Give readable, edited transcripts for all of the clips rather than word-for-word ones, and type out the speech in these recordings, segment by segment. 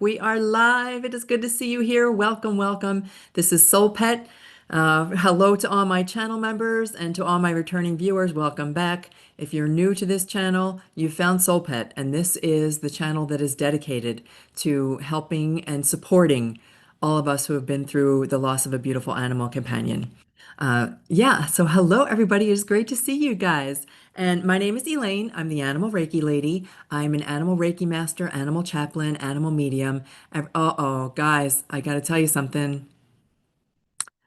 We are live. It is good to see you here. Welcome, welcome. This is SoulPet. Hello to all my channel members and to all my returning viewers. Welcome back. If you're new to this channel, you found SoulPet, and this is the channel that is dedicated to helping and supporting all of us who have been through the loss of a beautiful animal companion. Yeah, so hello everybody. It's great to see you guys. And my name is Elaine. I'm the Animal Reiki Lady. I'm an Animal Reiki Master, Animal Chaplain, Animal Medium. Uh-oh, guys, I gotta tell you something.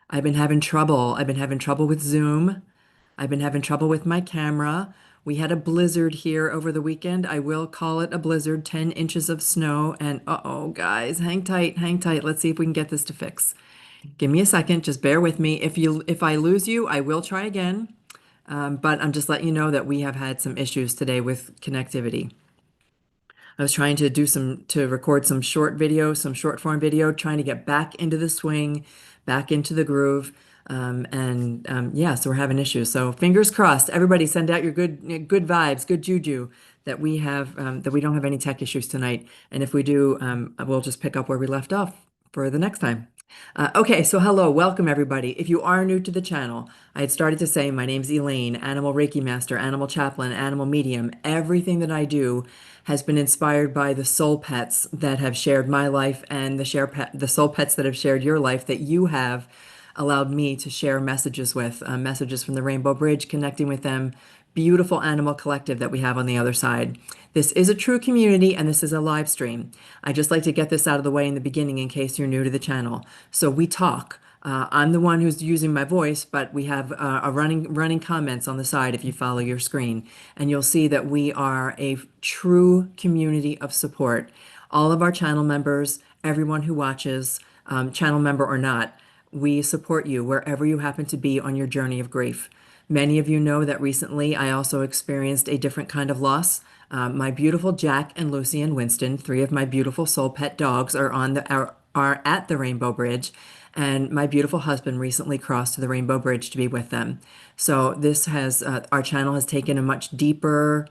I've been having trouble. I've been having trouble with Zoom. I've been having trouble with my camera. We had a blizzard here over the weekend. I will call it a blizzard, 10 inches of snow. And uh-oh, guys, hang tight, hang tight. Let's see if we can get this to fix. Give me a second. Just bear with me. If I lose you, I will try again. But I'm just letting you know that we have had some issues today with connectivity. I was trying to record some short video, some short form video, trying to get back into the swing, back into the groove. Yeah, so we're having issues. So fingers crossed. Everybody send out your good vibes, good juju that we don't have any tech issues tonight. And if we do, we'll just pick up where we left off for the next time. Okay, so hello, welcome everybody. If you are new to the channel, I had started to say my name's Elaine, Animal Reiki Master, Animal Chaplain, Animal Medium. Everything that I do has been inspired by the soul pets that have shared my life and the soul pets that have shared your life that you have allowed me to share messages with, messages from the Rainbow Bridge, connecting with them. Beautiful animal collective that we have on the other side. This is a true community and this is a live stream. I just like to get this out of the way in the beginning in case you're new to the channel. So we talk. I'm the one who's using my voice, but we have a running comments on the side if you follow your screen, and you'll see that we are a true community of support. All of our channel members, everyone who watches, channel member or not, we support you wherever you happen to be on your journey of grief. Many of you know that recently I also experienced a different kind of loss. My beautiful Jack and Lucy and Winston, three of my beautiful soul pet dogs, are at the Rainbow Bridge, and my beautiful husband recently crossed to the Rainbow Bridge to be with them. So this has our channel has taken a much deeper.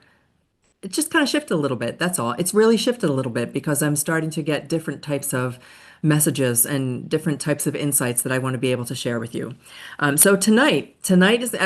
It just kind of shifted a little bit. That's all. It's really shifted a little bit because I'm starting to get different types of messages and different types of insights that I want to be able to share with you. So tonight is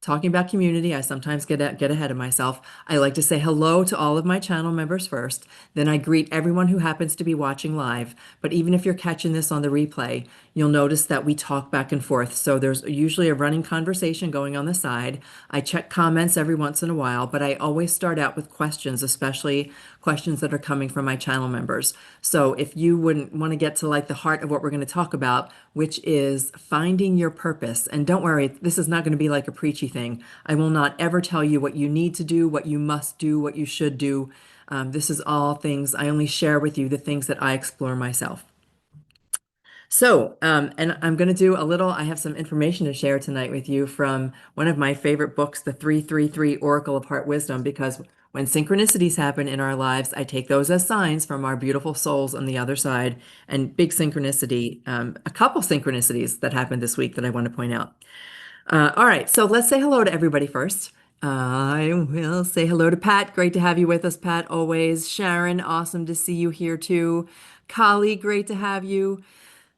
talking about community. I sometimes get ahead of myself. I like to say hello to all of my channel members first. Then I greet everyone who happens to be watching live. But even if you're catching this on the replay, you'll notice that we talk back and forth. So there's usually a running conversation going on the side. I check comments every once in a while, but I always start out with questions, especially questions that are coming from my channel members. So if you wouldn't want to get to like the heart of what we're going to talk about, which is finding your purpose. And don't worry, this is not going to be like a preachy thing. I will not ever tell you what you need to do, what you must do, what you should do. This is all things I only share with you, the things that I explore myself. So, and I'm going to do a little, I have some information to share tonight with you from one of my favorite books, The 333 Oracle of Heart Wisdom, because when synchronicities happen in our lives, I take those as signs from our beautiful souls on the other side. And big synchronicity, a couple synchronicities that happened this week that I want to point out. All right, so let's say hello to everybody first. I will say hello to Pat. Great to have you with us, Pat, always. Sharon, awesome to see you here too. Kali, great to have you.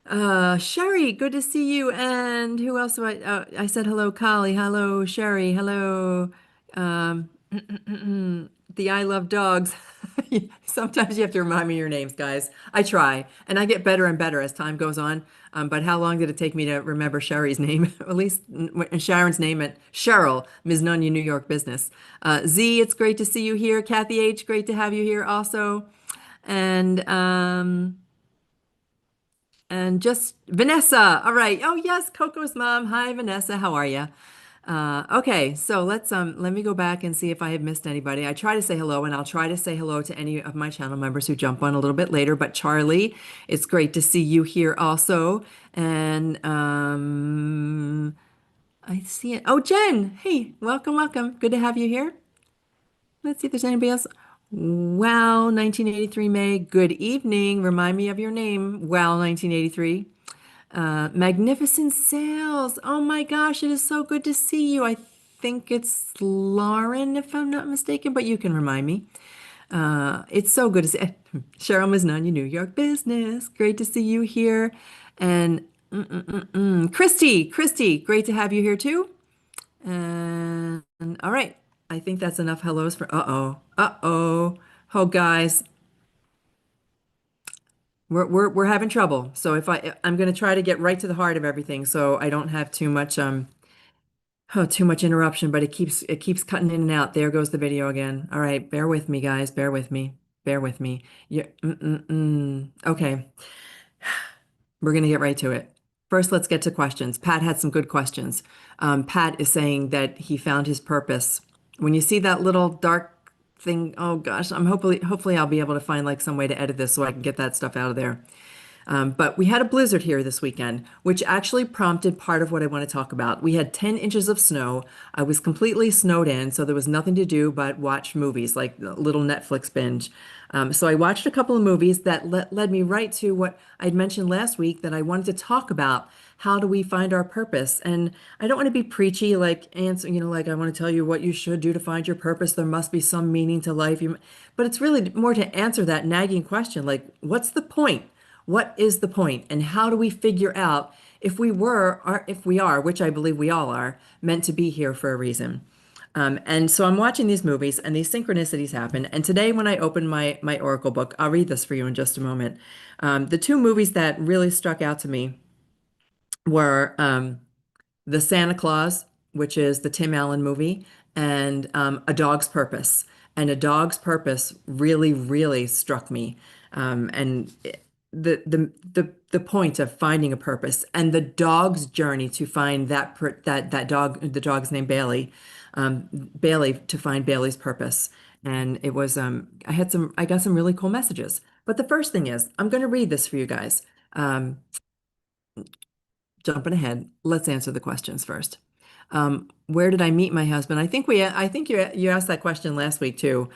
Sherry, good to see you. And who else do I said hello, Kali. Hello, Sherry. Hello. Um, the I love dogs. Sometimes you have to remind me your names, guys. I try, and I get better and better as time goes on. But how long did it take me to remember Sherry's name? At least Sharon's name at Cheryl, Ms. Nunya, New York Business. Z, it's great to see you here. Kathy H, great to have you here also. And just Vanessa. All right. Oh yes, Coco's mom. Hi, Vanessa. How are you? Okay, so let me go back and see if I have missed anybody. I try to say hello, and I'll try to say hello to any of my channel members who jump on a little bit later. But Charlie, it's great to see you here also. And I see it. Oh, Jen. Hey, welcome, welcome. Good to have you here. Let's see if there's anybody else. Wow, 1983 May. Good evening. Remind me of your name. Wow, 1983. Magnificent sales. Oh my gosh, it is so good to see you. I think it's Lauren, if I'm not mistaken, but you can remind me. It's so good to see Cheryl Miznon, New York business. Great to see you here. And Christy, great to have you here too. And all right, I think that's enough hellos for uh-oh. Oh, guys, we're having trouble. So if I'm going to try to get right to the heart of everything, so I don't have too much interruption, but it keeps cutting in and out. There goes the video again. All right, bear with me, guys. Bear with me. Bear with me. Okay, we're gonna get right to it. First, let's get to questions. Pat had some good questions. Pat is saying that he found his purpose. When you see that little dark thing, oh gosh, I'm hopefully I'll be able to find like some way to edit this so I can get that stuff out of there. But we had a blizzard here this weekend, which actually prompted part of what I want to talk about. We had 10 inches of snow. I was completely snowed in, so there was nothing to do but watch movies, like a little Netflix binge. So I watched a couple of movies that led me right to what I'd mentioned last week that I wanted to talk about. How do we find our purpose? And I don't want to be preachy, like answer, like I want to tell you what you should do to find your purpose. There must be some meaning to life. But it's really more to answer that nagging question, like, what's the point? What is the point, and how do we figure out if we were, or if we are, which I believe we all are, meant to be here for a reason? And so I'm watching these movies, and these synchronicities happen. And today, when I open my Oracle book, I'll read this for you in just a moment. The two movies that really struck out to me were the Santa Claus, which is the Tim Allen movie, and A Dog's Purpose. And A Dog's Purpose really struck me. And the point of finding a purpose and the dog's journey to find that dog, the dog's name Bailey, to find Bailey's purpose. And it was I got some really cool messages. But the first thing is, I'm going to read this for you guys. Um, Jumping ahead, let's answer the questions first. Where did I meet my husband? I think you asked that question last week too.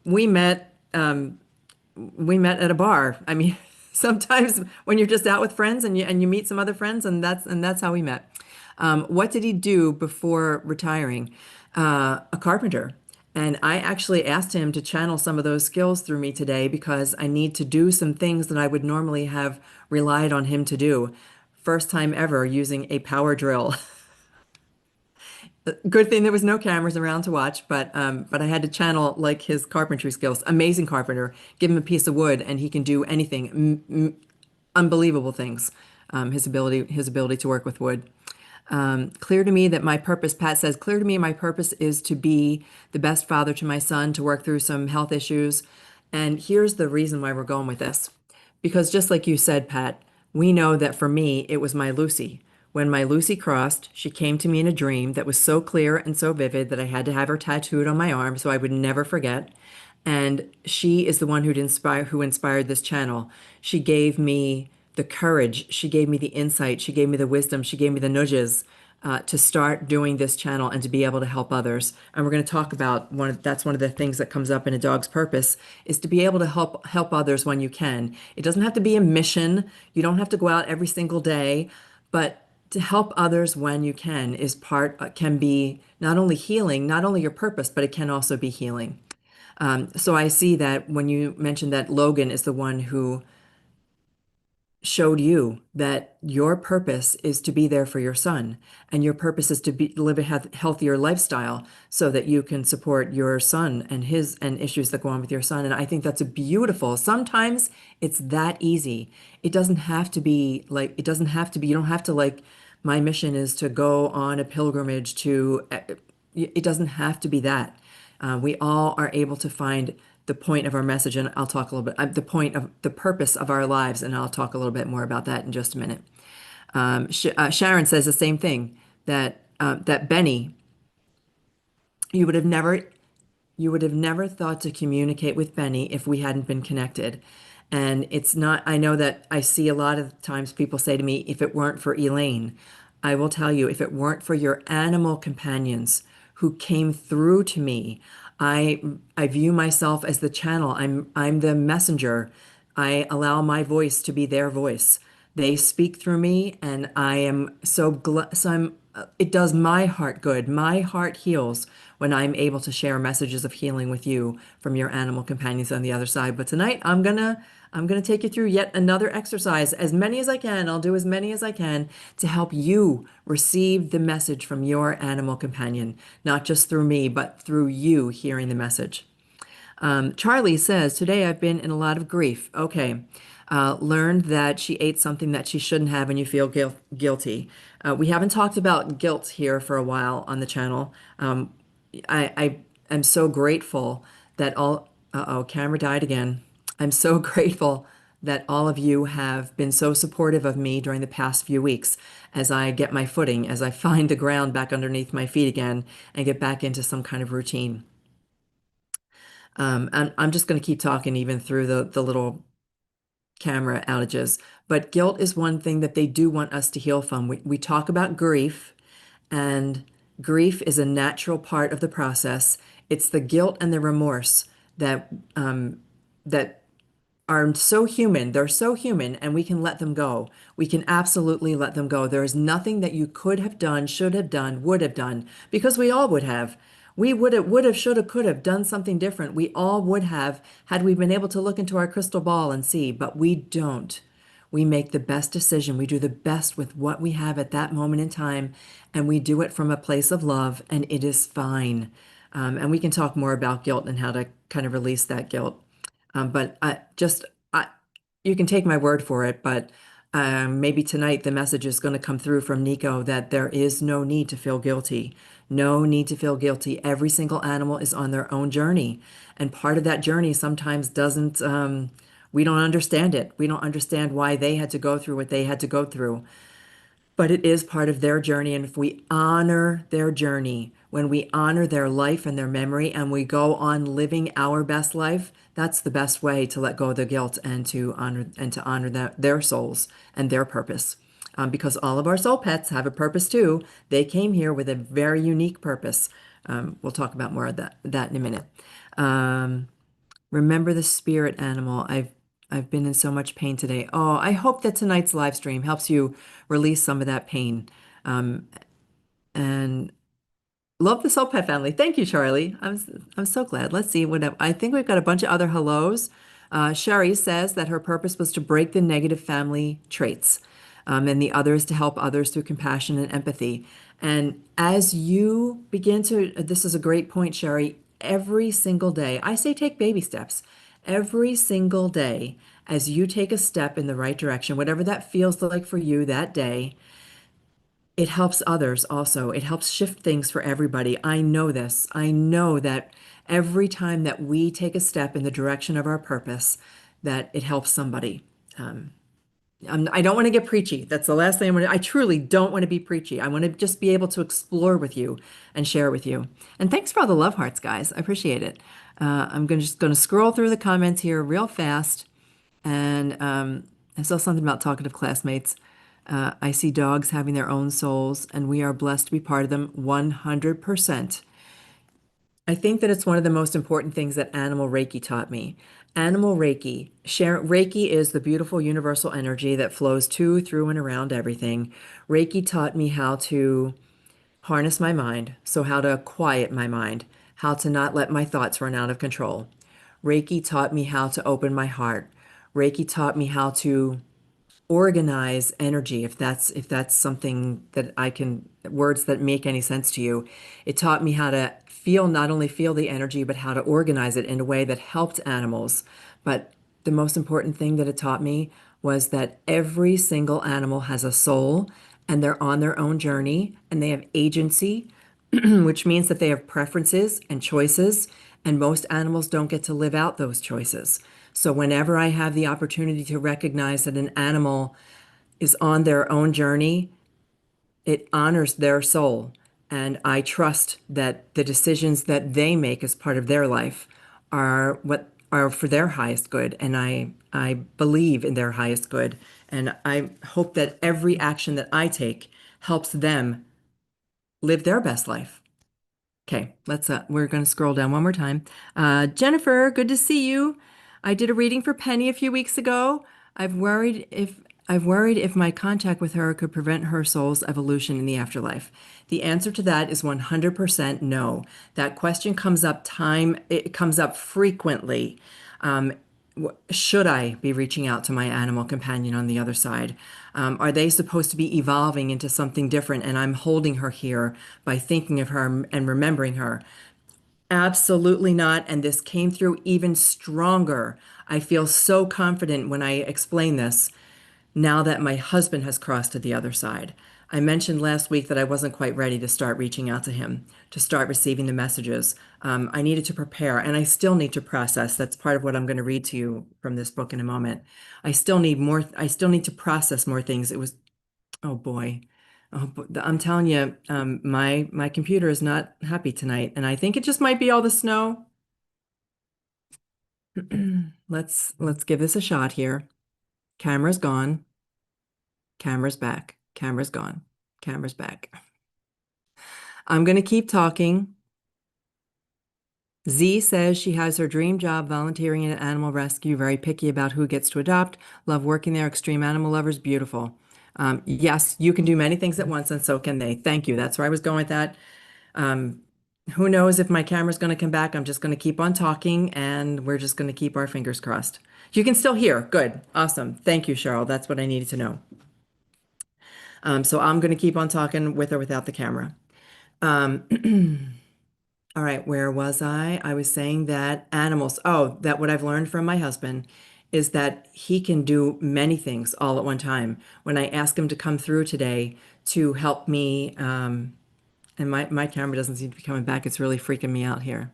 We met at a bar. I mean, sometimes when you're just out with friends and you meet some other friends, and that's how we met. What did he do before retiring? A carpenter. And I actually asked him to channel some of those skills through me today because I need to do some things that I would normally have relied on him to do. First time ever using a power drill. Good thing there was no cameras around to watch, but I had to channel like his carpentry skills. Amazing carpenter. Give him a piece of wood and he can do anything. Unbelievable things. His ability to work with wood. Clear to me that my purpose, Pat says, clear to me my purpose is to be the best father to my son, to work through some health issues. And here's the reason why we're going with this. Because just like you said, Pat, we know that for me, it was my Lucy. When my Lucy crossed, she came to me in a dream that was so clear and so vivid that I had to have her tattooed on my arm so I would never forget. And she is the one who inspired this channel. She gave me the courage, she gave me the insight, she gave me the wisdom, she gave me the nudges to start doing this channel and to be able to help others. And we're going to talk about that's one of the things that comes up in A Dog's Purpose is to be able to help others when you can. It doesn't have to be a mission. You don't have to go out every single day, but to help others when you can be not only healing, not only your purpose, but it can also be healing. So I see that when you mentioned that Logan is the one who showed you that your purpose is to be there for your son, and your purpose is to live a healthier lifestyle so that you can support your son and issues that go on with your son. And I think that's a beautiful. Sometimes it's that easy. It doesn't have to be like, you don't have to like, my mission is to go on a pilgrimage to, it doesn't have to be that. We all are able to find the point of our message, and I'll talk a little bit, the point of the purpose of our lives, and I'll talk a little bit more about that in just a minute. Sharon says the same thing, that Benny, you would have never thought to communicate with Benny if we hadn't been connected. And it's not, I know that I see a lot of times people say to me, if it weren't for Elaine, I will tell you, if it weren't for your animal companions who came through to me, I view myself as the channel. I'm the messenger. I allow my voice to be their voice. They speak through me, and I am so glad. So I'm. It does my heart good. My heart heals when I'm able to share messages of healing with you from your animal companions on the other side. But tonight, I'm gonna take you through yet another exercise, as many as I can. I'll do as many as I can to help you receive the message from your animal companion, not just through me, but through you hearing the message. Charlie says, today I've been in a lot of grief. Okay. Learned that she ate something that she shouldn't have and you feel guilty. We haven't talked about guilt here for a while on the channel. I am so grateful that camera died again. I'm so grateful that all of you have been so supportive of me during the past few weeks as I get my footing, as I find the ground back underneath my feet again and get back into some kind of routine. I'm just going to keep talking even through the little camera outages. But guilt is one thing that they do want us to heal from. We talk about grief, and grief is a natural part of the process. It's the guilt and the remorse that are so human. They're so human, and we can let them go. We can absolutely let them go. There is nothing that you could have done, should have done, would have done, because we all would have. We would have, should have, could have done something different. We all would have had we been able to look into our crystal ball and see, but we don't. We make the best decision. We do the best with what we have at that moment in time, and we do it from a place of love, and it is fine. And we can talk more about guilt and how to kind of release that guilt. But you can take my word for it, but maybe tonight the message is going to come through from Nico that there is no need to feel guilty. No need to feel guilty. Every single animal is on their own journey. And part of that journey sometimes doesn't, we don't understand it. We don't understand why they had to go through what they had to go through, but it is part of their journey. And if we honor their journey, when we honor their life and their memory, and we go on living our best life, that's the best way to let go of the guilt and to honor their souls and their purpose. Because all of our soul pets have a purpose too. They came here with a very unique purpose. We'll talk about more of that in a minute. Um, Remember the spirit animal. I've been in so much pain today. Oh, I hope that tonight's live stream helps you release some of that pain. Um, and love the Soul Pet family. Thank you, Charlie. I'm so glad. Let's see what I think we've got a bunch of other hellos. Sherry says that her purpose was to break the negative family traits, and the other is to help others through compassion and empathy. And as you begin to, this is a great point, Sherry. Every single day, I say take baby steps. Every single day, as you take a step in the right direction, whatever that feels like for you that day, it helps others also. It helps shift things for everybody. I know this. I know that every time that we take a step in the direction of our purpose, that it helps somebody. I don't want to get preachy. That's the last thing I truly don't want to be preachy. I want to just be able to explore with you and share with you. And thanks for all the love hearts, guys. I appreciate it. Just going to scroll through the comments here real fast. And I saw something about talkative classmates. I see dogs having their own souls, and we are blessed to be part of them 100%. I think that it's one of the most important things that animal Reiki taught me. Animal Reiki. Reiki is the beautiful universal energy that flows to, through, and around everything. Reiki taught me how to harness my mind, so how to quiet my mind, how to not let my thoughts run out of control. Reiki taught me how to open my heart. Reiki taught me how to organize energy, if that's something that I can, words that make any sense to you. It taught me how to feel, not only feel the energy, but how to organize it in a way that helped animals. But the most important thing that it taught me was that every single animal has a soul, and they're on their own journey, and they have agency, which means that they have preferences and choices, and most animals don't get to live out those choices. So whenever I have the opportunity to recognize that an animal is on their own journey, it honors their soul. And I trust that the decisions that they make as part of their life are what are for their highest good. And I believe in their highest good. And I hope that every action that I take helps them live their best life. Okay, we're going to scroll down one more time. Jennifer, good to see you. I did a reading for Penny a few weeks ago. I've worried if I've worried if my contact with her could prevent her soul's evolution in the afterlife. The answer to that is 100% no. That question comes up it comes up frequently. Um, should I be reaching out to my animal companion on the other side? Are they supposed to be evolving into something different and I'm holding her here by thinking of her and remembering her? Absolutely not. And this came through even stronger. I feel so confident when I explain this now that my husband has crossed to the other side. I mentioned last week that I wasn't quite ready to start reaching out to him, to start receiving the messages. I needed to prepare, and I still need to process. That's part of what I'm going to read to you from this book in a moment. I still need more, I still need to process more things. It was, oh boy. I'm telling you, my computer is not happy tonight, and I think it just might be all the snow. Let's give this a shot here. Camera's gone. Camera's back. Camera's gone. Camera's back. I'm going to keep talking. Z says she has her dream job volunteering in an animal rescue, very picky about who gets to adopt. Love working there, extreme animal lovers, beautiful. Yes, you can do many things at once, and so can they. Thank you. That's where I was going with that. Um, who knows if my camera's going to come back? I'm just going to keep on talking, and we're just going to keep our fingers crossed. You can still hear. Good. Awesome. Thank you, Cheryl. That's what I needed to know. So I'm going to keep on talking with or without the camera. Um, all right, where was I? I was saying that animals, oh, that what I've learned from my husband is that he can do many things all at one time. When I ask him to come through today to help me, and my camera doesn't seem to be coming back, it's really freaking me out here.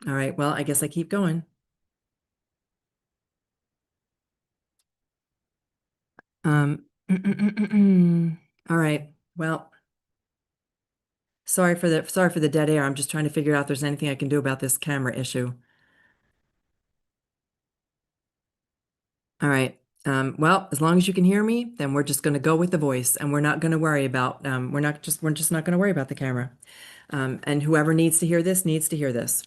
All right, well, I guess I keep going. Um, all right, well, sorry for the dead air. I'm just trying to figure out if there's anything I can do about this camera issue. All right. Well, as long as you can hear me, then we're just going to go with the voice, and we're not going to worry about. We're just not going to worry about the camera. And whoever needs to hear this needs to hear this.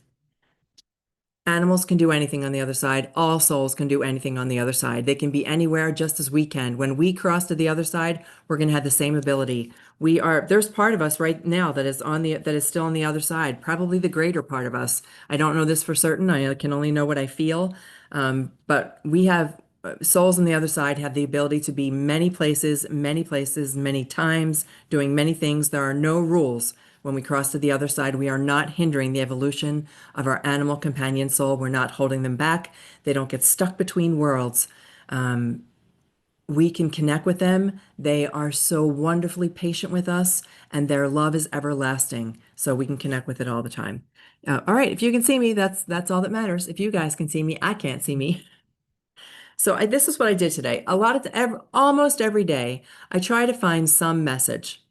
Animals can do anything on the other side. All souls can do anything on the other side. They can be anywhere just as we can. When we cross to the other side, we're going to have the same ability. There's part of us right now that is still on the other side, probably the greater part of us. I don't know this for certain. I can only know what I feel. But we have souls on the other side have the ability to be many places, many times, doing many things. There are no rules. When we cross to the other side, we are not hindering the evolution of our animal companion soul. We're not holding them back. They don't get stuck between worlds. We can connect with them. They are so wonderfully patient with us, and their love is everlasting. So we can connect with it all the time. All right, if you can see me, that's all that matters. If you guys can see me, I can't see me. So this is what I did today. Almost every day, I try to find some message.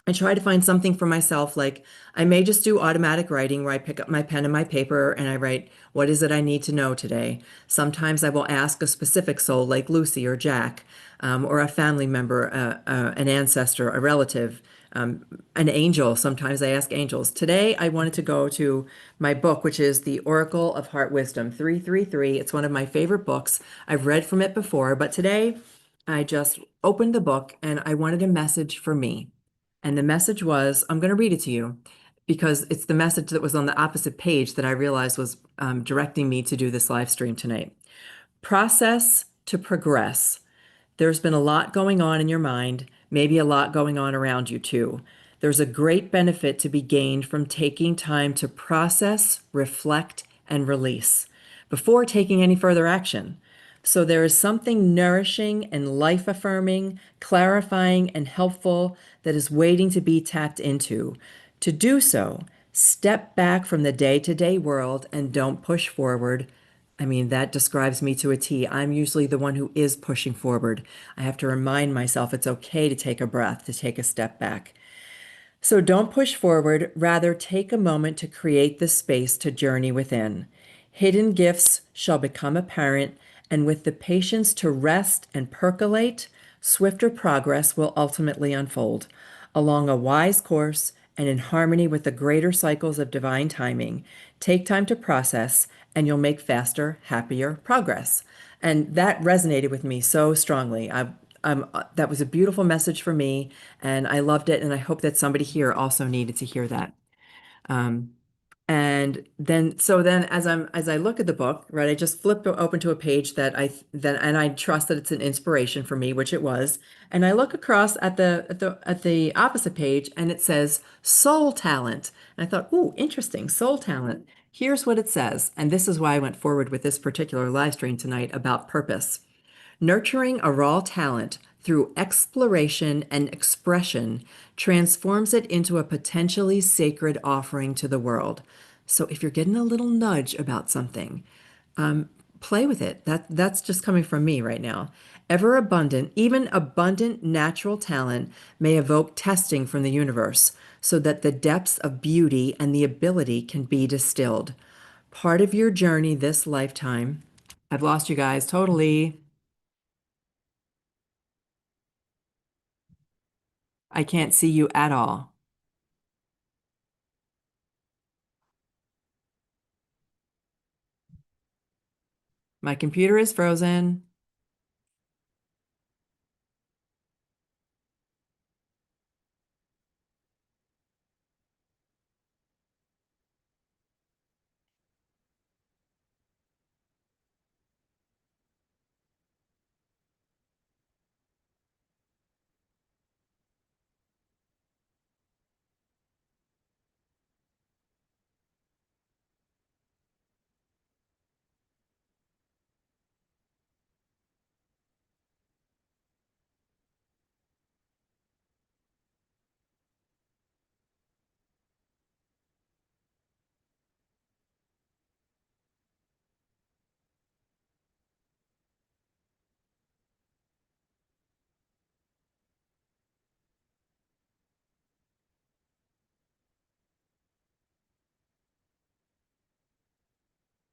I try to find something for myself. Like I may just do automatic writing where I pick up my pen and my paper and I write, what is it I need to know today? Sometimes I will ask a specific soul like Lucy or Jack, or a family member, an ancestor, a relative, an angel. Sometimes I ask angels. Today I wanted to go to my book, which is The Oracle of Heart Wisdom 333. It's one of my favorite books. I've read from it before, but today I just opened the book and I wanted a message for me. And the message was, I'm going to read it to you because it's the message that was on the opposite page that I realized was directing me to do this live stream tonight. Process to progress. There's been a lot going on in your mind, maybe a lot going on around you too. There's a great benefit to be gained from taking time to process, reflect, and release before taking any further action. So there is something nourishing and life affirming, clarifying, and helpful that is waiting to be tapped into. To do so, step back from the day to day world and don't push forward. I mean, that describes me to a T. I'm usually the one who is pushing forward. I have to remind myself it's okay to take a breath, to take a step back. So don't push forward, rather, take a moment to create the space to journey within. Hidden gifts shall become apparent, and with the patience to rest and percolate, swifter progress will ultimately unfold. Along a wise course and in harmony with the greater cycles of divine timing, take time to process and you'll make faster, happier progress. And that resonated with me so strongly. That was a beautiful message for me, and I loved it. And I hope that somebody here also needed to hear that. Um, and then as I look at the book, right, I just flip open to a page and I trust that it's an inspiration for me, which it was. And I look across at the opposite page, and it says soul talent. And I thought, ooh, interesting, soul talent. Here's what it says, and this is why I went forward with this particular live stream tonight about purpose. Nurturing a raw talent through exploration and expression transforms it into a potentially sacred offering to the world. So if you're getting a little nudge about something, play with it. That's just coming from me right now. Ever abundant, even abundant natural talent may evoke testing from the universe so that the depths of beauty and the ability can be distilled. Part of your journey this lifetime. I've lost you guys totally. I can't see you at all. My computer is frozen.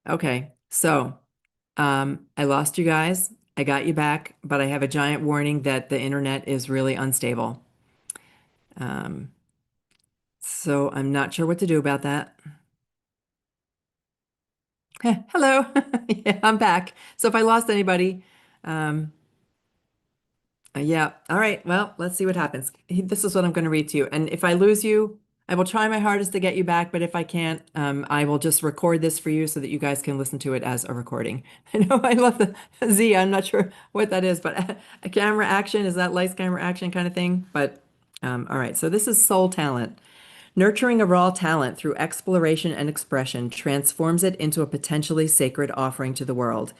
Okay, so I lost you guys. I got you back, but I have a giant warning that the internet is really unstable. Um, so I'm not sure what to do about that. Hello. Yeah, I'm back. So if I lost anybody, um, yeah. All right. Well, let's see what happens. This is what I'm going to read to you. And if I lose you, I will try my hardest to get you back. But if I can't, I will just record this for you so that you guys can listen to it as a recording. I know I love the Z. I'm not sure what that is, but a camera action, is that lights, camera action kind of thing? But all right. So this is soul talent. Nurturing a raw talent through exploration and expression transforms it into a potentially sacred offering to the world.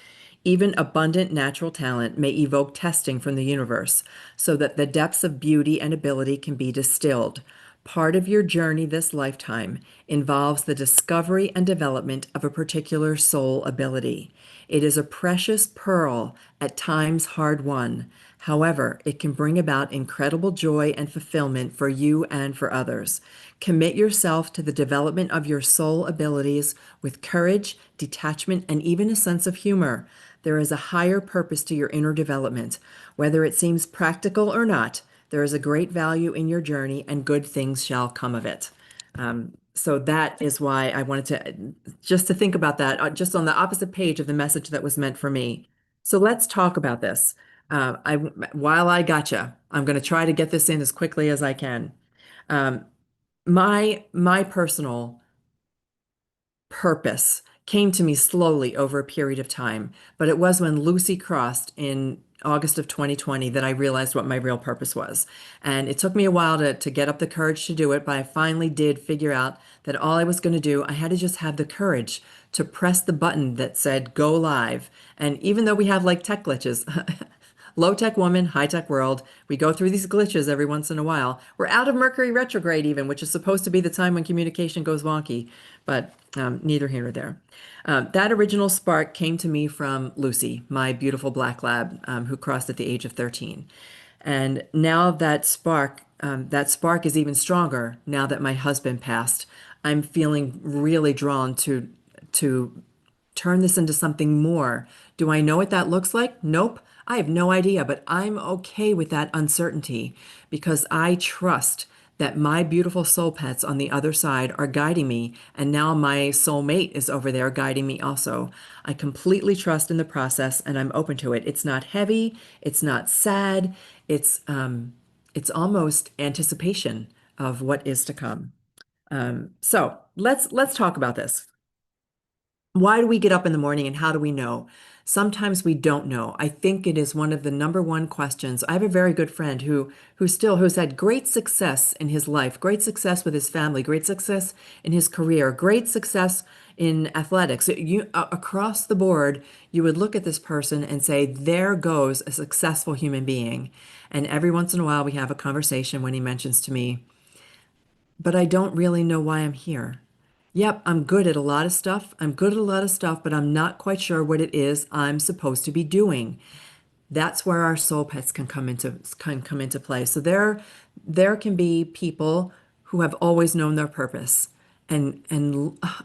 Even abundant natural talent may evoke testing from the universe so that the depths of beauty and ability can be distilled. Part of your journey this lifetime involves the discovery and development of a particular soul ability. It is a precious pearl, at times hard won. However, it can bring about incredible joy and fulfillment for you and for others. Commit yourself to the development of your soul abilities with courage, detachment, and even a sense of humor. There is a higher purpose to your inner development. Whether it seems practical or not, there is a great value in your journey, and good things shall come of it. So that is why I wanted to think about that, just on the opposite page of the message that was meant for me. So let's talk about this. While I gotcha, I'm going to try to get this in as quickly as I can. Um, my personal purpose came to me slowly over a period of time, but it was when Lucy crossed in August of 2020 that I realized what my real purpose was. And it took me a while to get up the courage to do it, but I finally did figure out that all I was going to do, I had to just have the courage to press the button that said go live. And even though we have like tech glitches, low tech woman, high tech world. We go through these glitches every once in a while. We're out of Mercury retrograde, even, which is supposed to be the time when communication goes wonky, but neither here nor there. That original spark came to me from Lucy, my beautiful black lab, who crossed at the age of 13. And now that spark is even stronger now that my husband passed. I'm feeling really drawn to turn this into something more. Do I know what that looks like? Nope. I have no idea, but I'm okay with that uncertainty because I trust that my beautiful soul pets on the other side are guiding me, and now my soulmate is over there guiding me also. I completely trust in the process and I'm open to it. It's not heavy, it's not sad, it's almost anticipation of what is to come. So let's talk about this. Why do we get up in the morning and how do we know? Sometimes we don't know. I think it is one of the number one questions. I have a very good friend who's had great success in his life, great success with his family, great success in his career, great success in athletics. Across the board, you would look at this person and say, there goes a successful human being. And every once in a while, we have a conversation when he mentions to me, but I don't really know why I'm here. Yep, I'm good at a lot of stuff. I'm good at a lot of stuff, but I'm not quite sure what it is I'm supposed to be doing. That's where our soul pets can come into play. So there can be people who have always known their purpose, and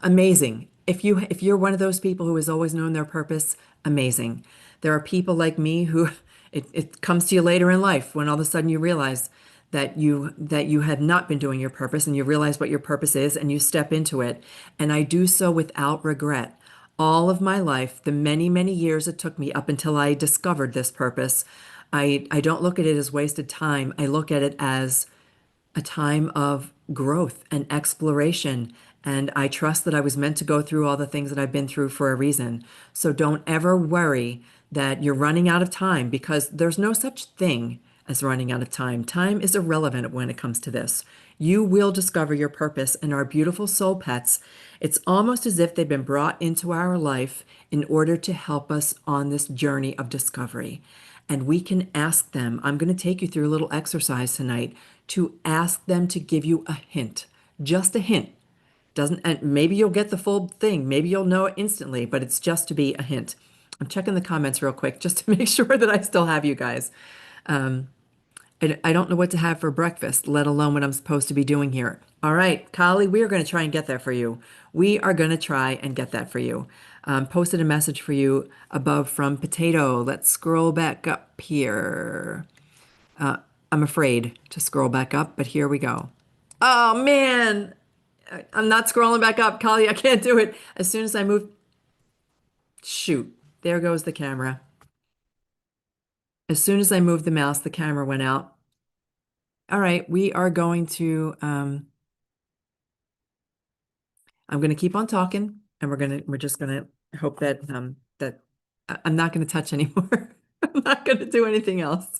amazing. If you're one of those people who has always known their purpose, amazing. There are people like me who it comes to you later in life when all of a sudden you realize that you had not been doing your purpose and you realize what your purpose is and you step into it. And I do so without regret. All of my life, the many, many years it took me up until I discovered this purpose, I don't look at it as wasted time. I look at it as a time of growth and exploration. And I trust that I was meant to go through all the things that I've been through for a reason. So don't ever worry that you're running out of time because there's no such thing as running out of time. Time is irrelevant when it comes to this. You will discover your purpose, and our beautiful soul pets, it's almost as if they've been brought into our life in order to help us on this journey of discovery. And we can ask them, I'm going to take you through a little exercise tonight to ask them to give you a hint, just a hint. Doesn't, and maybe you'll get the full thing. Maybe you'll know it instantly, but it's just to be a hint. I'm checking the comments real quick just to make sure that I still have you guys. I don't know what to have for breakfast, let alone what I'm supposed to be doing here. All right, Kali, we are going to try and get that for you. We are going to try and get that for you. Posted a message for you above from Potato. Let's scroll back up here. I'm afraid to scroll back up, but here we go. Oh man, I'm not scrolling back up, Kali. I can't do it. As soon as I move, shoot, there goes the camera. As soon as I moved the mouse, the camera went out. All right, we are going to I'm going to keep on talking and we're just going to hope that I'm not going to touch anymore. I'm not going to do anything else.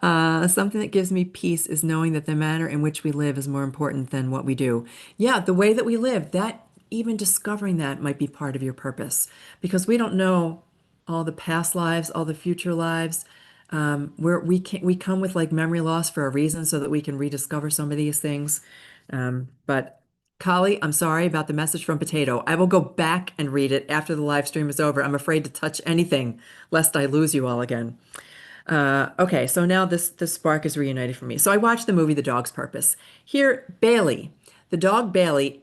Something that gives me peace is knowing that the manner in which we live is more important than what we do. Yeah, the way that we live, that even discovering that might be part of your purpose because we don't know all the past lives, all the future lives. We come with like memory loss for a reason so that we can rediscover some of these things. But Kali, I'm sorry about the message from Potato. I will go back and read it after the live stream is over. I'm afraid to touch anything lest I lose you all again. Okay, so now this spark is reunited for me. So I watched the movie The Dog's Purpose. Here, Bailey, the dog Bailey,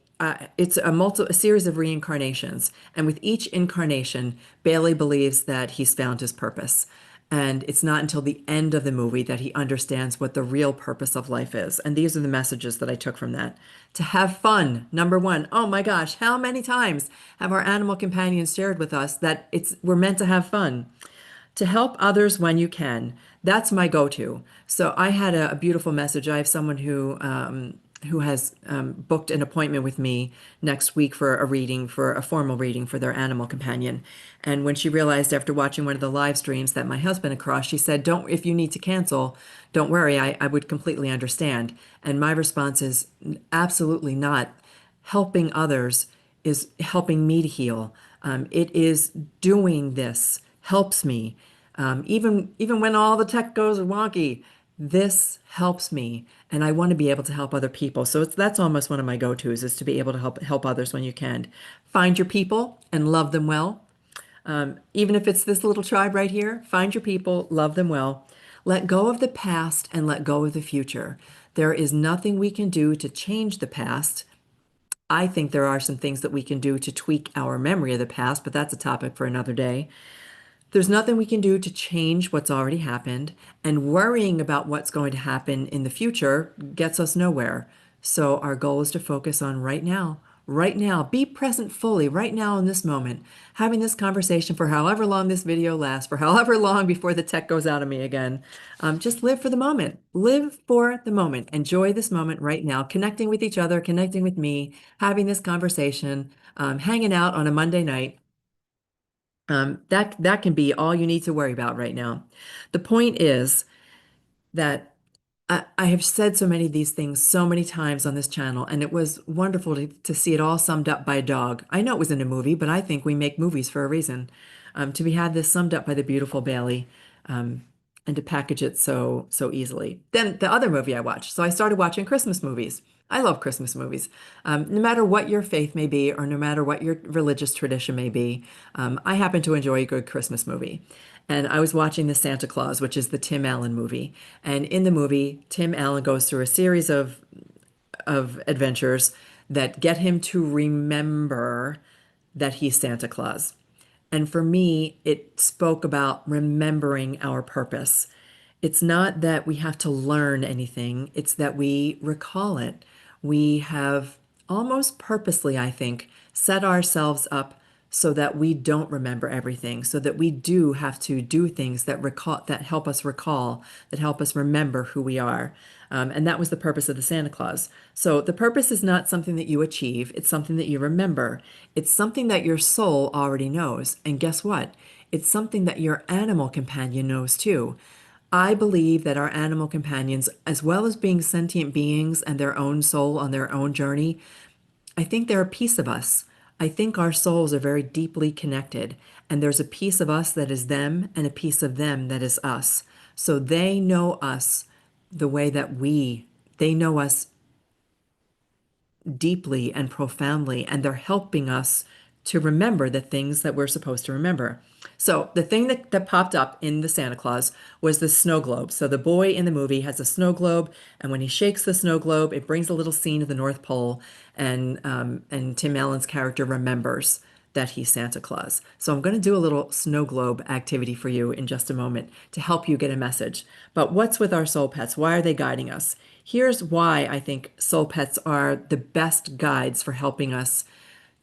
it's a series of reincarnations, and with each incarnation, Bailey believes that he's found his purpose. And it's not until the end of the movie that he understands what the real purpose of life is. And these are the messages that I took from that. To have fun, number one. Oh my gosh, how many times have our animal companions shared with us that we're meant to have fun? To help others when you can. That's my go-to. So I had a beautiful message. I have someone who has booked an appointment with me next week for a formal reading for their animal companion. And when she realized after watching one of the live streams that my husband had crossed, she said, "Don't, if you need to cancel, don't worry. I would completely understand." And my response is absolutely not. Helping others is helping me to heal. It is doing this helps me. Even when all the tech goes wonky, this helps me, and I want to be able to help other people. So that's almost one of my go-tos is to be able to help others when you can. Find your people and love them well. Even if it's this little tribe right here, find your people, love them well. Let go of the past and let go of the future. There is nothing we can do to change the past. I think there are some things that we can do to tweak our memory of the past, but that's a topic for another day. There's nothing we can do to change what's already happened, and worrying about what's going to happen in the future gets us nowhere. So, our goal is to focus on right now. Right now, be present fully, right now in this moment, having this conversation for however long this video lasts, for however long before the tech goes out of me again. Just live for the moment. Live for the moment. Enjoy this moment right now, connecting with each other, connecting with me, having this conversation, hanging out on a Monday night. That can be all you need to worry about right now. The point is that I have said so many of these things so many times on this channel, and it was wonderful to see it all summed up by a dog. I know it was in a movie, but I think we make movies for a reason. To be had this summed up by the beautiful Bailey, um, and to package it so easily. Then the other movie I watched. So I started watching Christmas movies. I love Christmas movies. No matter what your faith may be, or no matter what your religious tradition may be, I happen to enjoy a good Christmas movie. And I was watching the Santa Claus, which is the Tim Allen movie. And in the movie, Tim Allen goes through a series of adventures that get him to remember that he's Santa Claus. And for me, it spoke about remembering our purpose. It's not that we have to learn anything, it's that we recall it. We have almost purposely, I think, set ourselves up so that we don't remember everything, so that we do have to do things that help us recall, that help us remember who we are. And that was the purpose of the Santa Claus. So the purpose is not something that you achieve, it's something that you remember. It's something that your soul already knows. And guess what? It's something that your animal companion knows too. I believe that our animal companions, as well as being sentient beings and their own soul on their own journey, I think they're a piece of us. I think our souls are very deeply connected, and there's a piece of us that is them and a piece of them that is us. So they know us the way that they know us deeply and profoundly, and they're helping us to remember the things that we're supposed to remember. So the thing that popped up in the Santa Claus was the snow globe. So the boy in the movie has a snow globe, and when he shakes the snow globe, it brings a little scene of the North Pole, and Tim Allen's character remembers that he's Santa Claus. So I'm going to do a little snow globe activity for you in just a moment to help you get a message. But what's with our soul pets? Why are they guiding us? Here's why I think soul pets are the best guides for helping us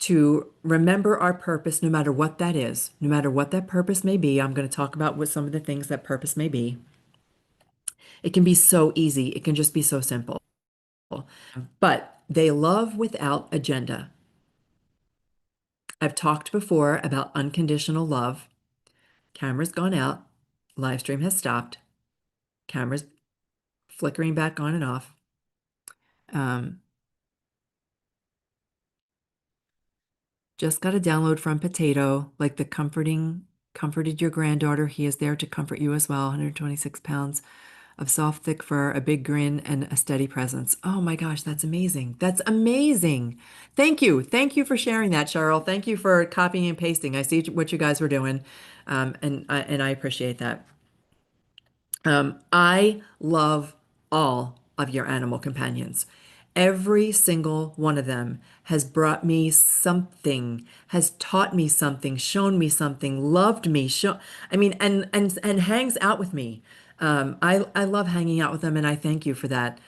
to remember our purpose, no matter what that is, no matter what that purpose may be. I'm going to talk about what some of the things that purpose may be. It can be so easy. It can just be so simple. But they love without agenda. I've talked before about unconditional love. Camera's gone out. Live stream has stopped. Camera's flickering back on and off. Um, just got a download from Potato, like the comforted your granddaughter. He is there to comfort you as well. 126 pounds of soft, thick fur, a big grin, and a steady presence. Oh my gosh, that's amazing. That's amazing. Thank you. Thank you for sharing that, Cheryl. Thank you for copying and pasting. I see what you guys were doing, and I appreciate that. I love all of your animal companions. Every single one of them has brought me something, has taught me something, shown me something, loved me, I mean, and hangs out with me. I love hanging out with them, and I thank you for that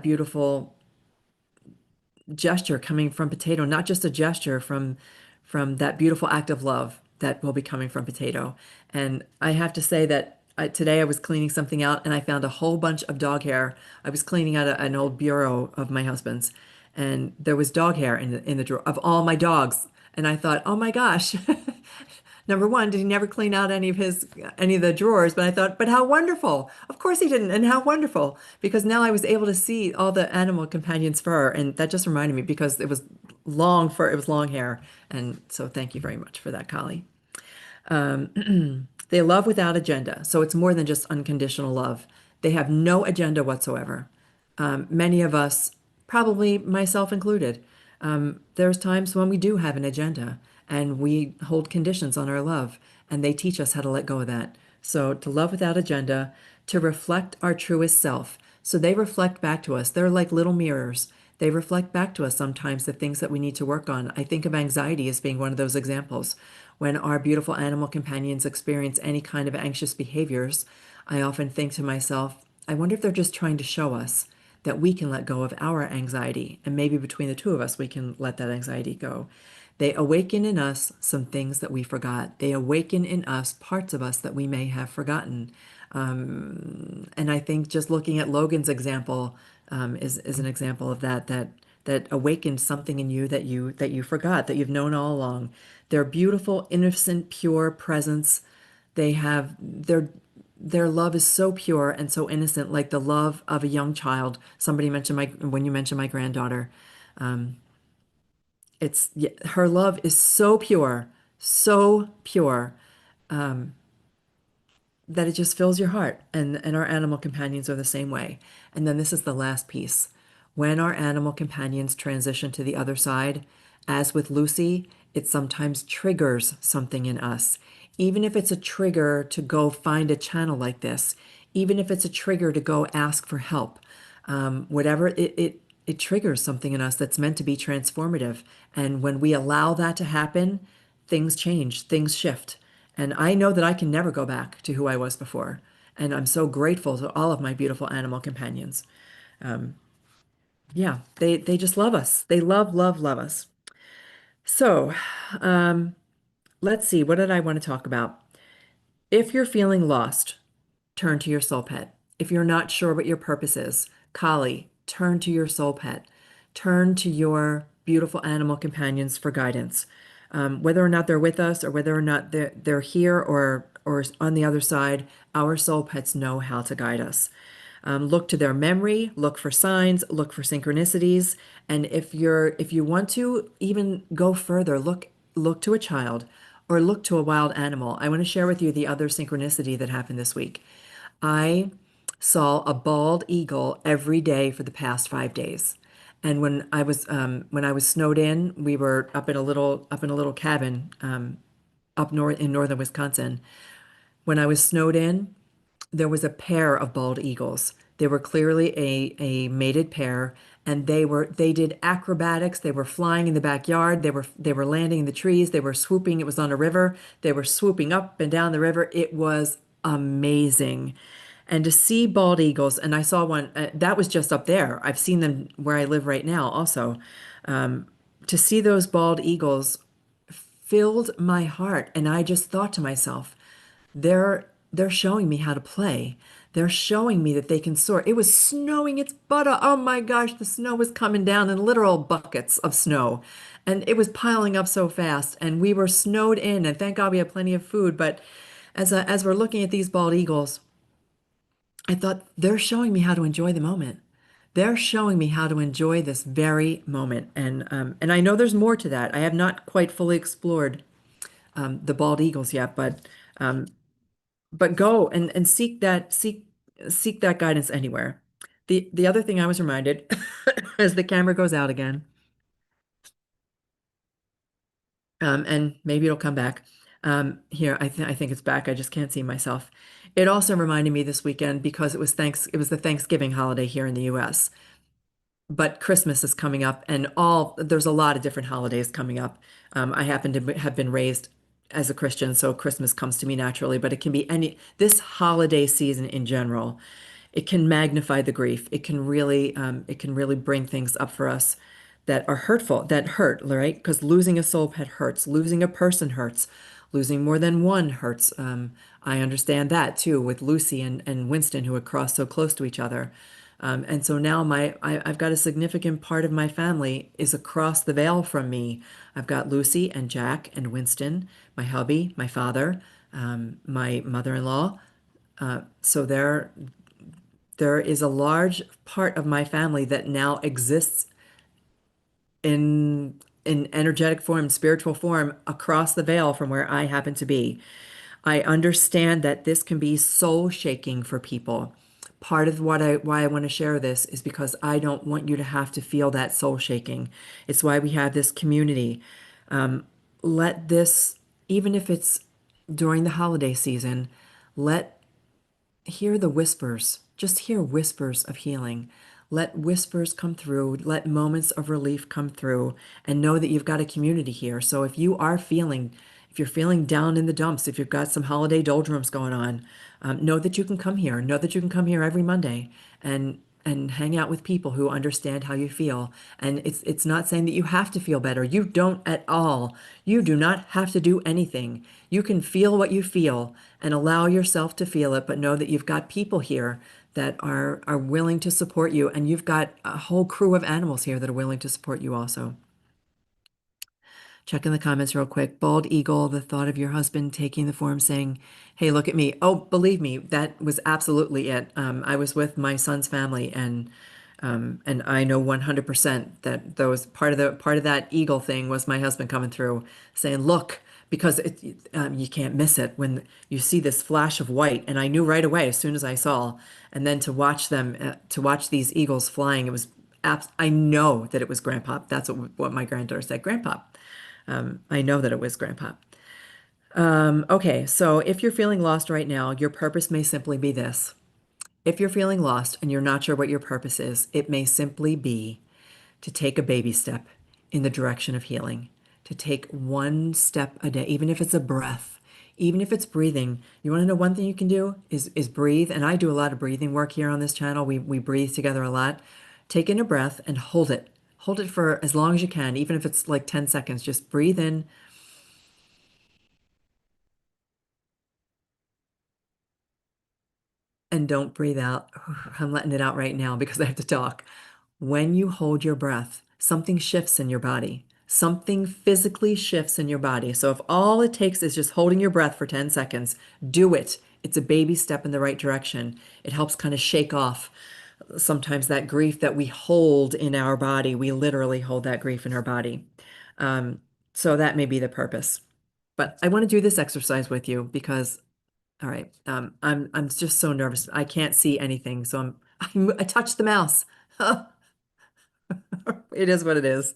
beautiful gesture coming from Potato, not just a gesture from that beautiful act of love that will be coming from Potato. And I have to say that today I was cleaning something out and I found a whole bunch of dog hair. I was cleaning out an old bureau of my husband's, and there was dog hair in the drawer of all my dogs. And I thought, oh my gosh. Number one, did he never clean out any of the drawers? But I thought, but how wonderful. Of course he didn't. And how wonderful. Because now I was able to see all the animal companions' fur. And that just reminded me because it was long fur, it was long hair. And so thank you very much for that, Collie. They love without agenda. So it's more than just unconditional love. They have no agenda whatsoever. Many of us, probably myself included, there's times when we do have an agenda and we hold conditions on our love, and they teach us how to let go of that. So to love without agenda, to reflect our truest self. So they reflect back to us. They're like little mirrors. They reflect back to us sometimes the things that we need to work on. I think of anxiety as being one of those examples. When our beautiful animal companions experience any kind of anxious behaviors, I often think to myself, I wonder if they're just trying to show us that we can let go of our anxiety. And maybe between the two of us, we can let that anxiety go. They awaken in us some things that we forgot. They awaken in us parts of us that we may have forgotten. And I think just looking at Logan's example is an example of that awakened something in you that you forgot, that you've known all along. Their beautiful, innocent, pure presence. They have their love is so pure and so innocent, like the love of a young child. Somebody mentioned when you mentioned my granddaughter. It's yeah, her love is so pure that it just fills your heart. And our animal companions are the same way. And then this is the last piece. When our animal companions transition to the other side, as with Lucy, it sometimes triggers something in us. Even if it's a trigger to go find a channel like this, even if it's a trigger to go ask for help, whatever it triggers something in us that's meant to be transformative. And when we allow that to happen, things change, things shift. And I know that I can never go back to who I was before. And I'm so grateful to all of my beautiful animal companions. Yeah, they just love us. They love us. So, let's see, what did I want to talk about? If you're feeling lost, turn to your soul pet. If you're not sure what your purpose is, Kali, turn to your soul pet. Turn to your beautiful animal companions for guidance. Whether or not they're with us or whether or not they're here or on the other side, our soul pets know how to guide us. Look to their memory, look for signs, look for synchronicities, and if you want to even go further, look to a child or look to a wild animal. I want to share with you the other synchronicity that happened this week. I saw a bald eagle every day for the past 5 days. And when I was snowed in, we were up in a little cabin up north in northern Wisconsin. When I was snowed in, there was a pair of bald eagles. They were clearly a mated pair, and they did acrobatics. They were flying in the backyard. They were landing in the trees. They were swooping. It was on a river. They were swooping up and down the river. It was amazing. And to see bald eagles, and I saw one that was just up there. I've seen them where I live right now also. To see those bald eagles filled my heart, and I just thought to myself, they're showing me how to play. They're showing me that they can soar. It was snowing its butt off. Oh my gosh, the snow was coming down in literal buckets of snow. And it was piling up so fast. And we were snowed in. And thank God we had plenty of food. But as we're looking at these bald eagles, I thought they're showing me how to enjoy the moment. They're showing me how to enjoy this very moment. And I know there's more to that. I have not quite fully explored the bald eagles yet, but go and seek that guidance anywhere. The other thing I was reminded as the camera goes out again, and maybe it'll come back. Here, I think it's back. I just can't see myself. It also reminded me this weekend because it was the Thanksgiving holiday here in the US. But Christmas is coming up, and there's a lot of different holidays coming up. I happen to have been raised as a Christian, so Christmas comes to me naturally, but it can be this holiday season in general. It can magnify the grief. It can really bring things up for us that are hurtful, that hurt, right? Because losing a soul pet hurts, losing a person hurts, losing more than one hurts. I understand that too with Lucy and Winston, who had crossed so close to each other. And so now I've got a significant part of my family is across the veil from me. I've got Lucy and Jack and Winston, my hubby, my father, my mother-in-law. So there is a large part of my family that now exists in energetic form, spiritual form, across the veil from where I happen to be. I understand that this can be soul shaking for people. Part of why I want to share this is because I don't want you to have to feel that soul shaking. It's why we have this community. Let this, even if it's during the holiday season, let hear the whispers. Just hear whispers of healing. Let whispers come through, let moments of relief come through, and know that you've got a community here. So if you're feeling down in the dumps, if you've got some holiday doldrums going on, know that you can come here. Know that you can come here every Monday and hang out with people who understand how you feel. And it's not saying that you have to feel better. You don't at all. You do not have to do anything. You can feel what you feel and allow yourself to feel it, but know that you've got people here that are willing to support you, and you've got a whole crew of animals here that are willing to support you also. Check in the comments real quick. Bald Eagle, the thought of your husband taking the form saying, "Hey, look at me." Oh, believe me, that was absolutely it. I was with my son's family, and I know 100% that those part of that eagle thing was my husband coming through saying, "Look," because you can't miss it when you see this flash of white, and I knew right away as soon as I saw, and then to watch these eagles flying, it was I know that it was Grandpa. That's what my granddaughter said, Grandpa. I know that it was Grandpa. Okay, so if you're feeling lost right now, your purpose may simply be this. If you're feeling lost and you're not sure what your purpose is, it may simply be to take a baby step in the direction of healing, to take one step a day, even if it's a breath, even if it's breathing. You want to know one thing you can do is breathe. And I do a lot of breathing work here on this channel. We breathe together a lot. Take in a breath and hold it. Hold it for as long as you can, even if it's like 10 seconds. Just breathe in and don't breathe out. I'm letting it out right now because I have to talk. When you hold your breath, something shifts in your body. Something physically shifts in your body. So if all it takes is just holding your breath for 10 seconds, do it. It's a baby step in the right direction. It helps kind of shake off sometimes that grief that we hold in our body. We literally hold that grief in our body. Um, so that may be the purpose. But I want to do this exercise with you because all right. I'm just so nervous. I can't see anything, so I touched the mouse. It is what it is.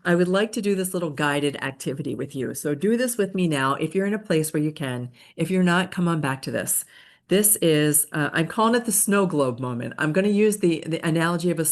I would like to do this little guided activity with you. So do this with me now if you're in a place where you can. If you're not, come on back to this. This is, I'm calling it the snow globe moment. I'm going to use the analogy of a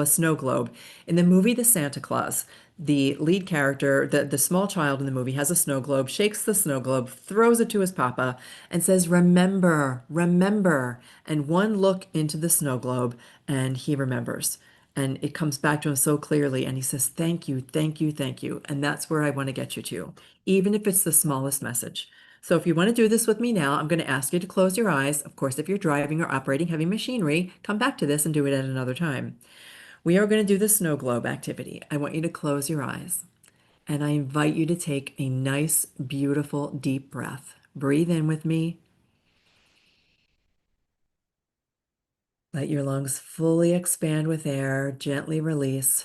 snow globe. In the movie The Santa Claus, the lead character, the small child in the movie, has a snow globe, shakes the snow globe, throws it to his papa, and says, "Remember, remember." And one look into the snow globe, and he remembers. And it comes back to him so clearly. And he says, "Thank you, thank you, thank you." And that's where I want to get you to, even if it's the smallest message. So if you want to do this with me now, I'm going to ask you to close your eyes. Of course, if you're driving or operating heavy machinery, come back to this and do it at another time. We are going to do the snow globe activity. I want you to close your eyes. And I invite you to take a nice, beautiful, deep breath. Breathe in with me. Let your lungs fully expand with air. Gently release.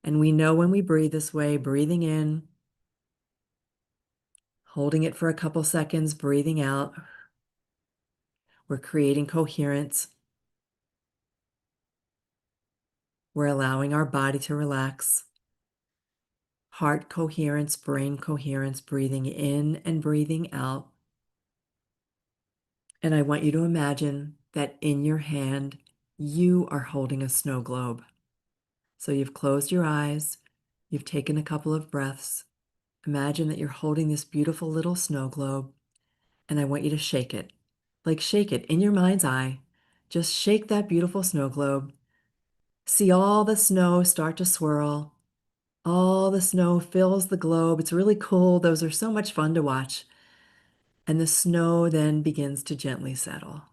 And we know when we breathe this way, breathing in, holding it for a couple seconds, breathing out, we're creating coherence. We're allowing our body to relax. Heart coherence, brain coherence, breathing in and breathing out. And I want you to imagine that in your hand, you are holding a snow globe. So you've closed your eyes, you've taken a couple of breaths. Imagine that you're holding this beautiful little snow globe, and I want you to shake it. Like shake it in your mind's eye. Just shake that beautiful snow globe. See all the snow start to swirl. All the snow fills the globe. It's really cool. Those are so much fun to watch. And the snow then begins to gently settle.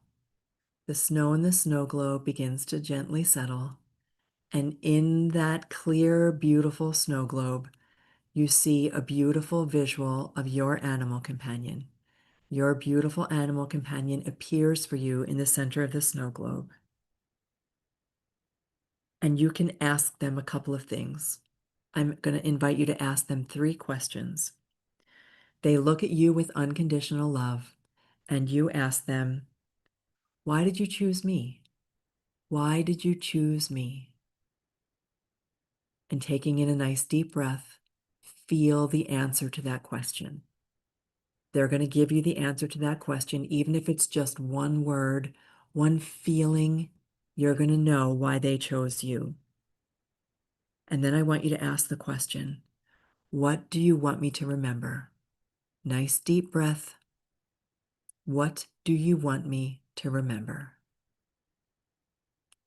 The snow in the snow globe begins to gently settle. And in that clear, beautiful snow globe, you see a beautiful visual of your animal companion. Your beautiful animal companion appears for you in the center of the snow globe. And you can ask them a couple of things. I'm going to invite you to ask them 3 questions. They look at you with unconditional love, and you ask them, "Why did you choose me? Why did you choose me?" And taking in a nice deep breath, feel the answer to that question. They're going to give you the answer to that question, even if it's just one word one feeling, you're going to know why they chose you. And then I want you to ask the question, what do you want me to remember? Nice deep breath. What do you want me to remember?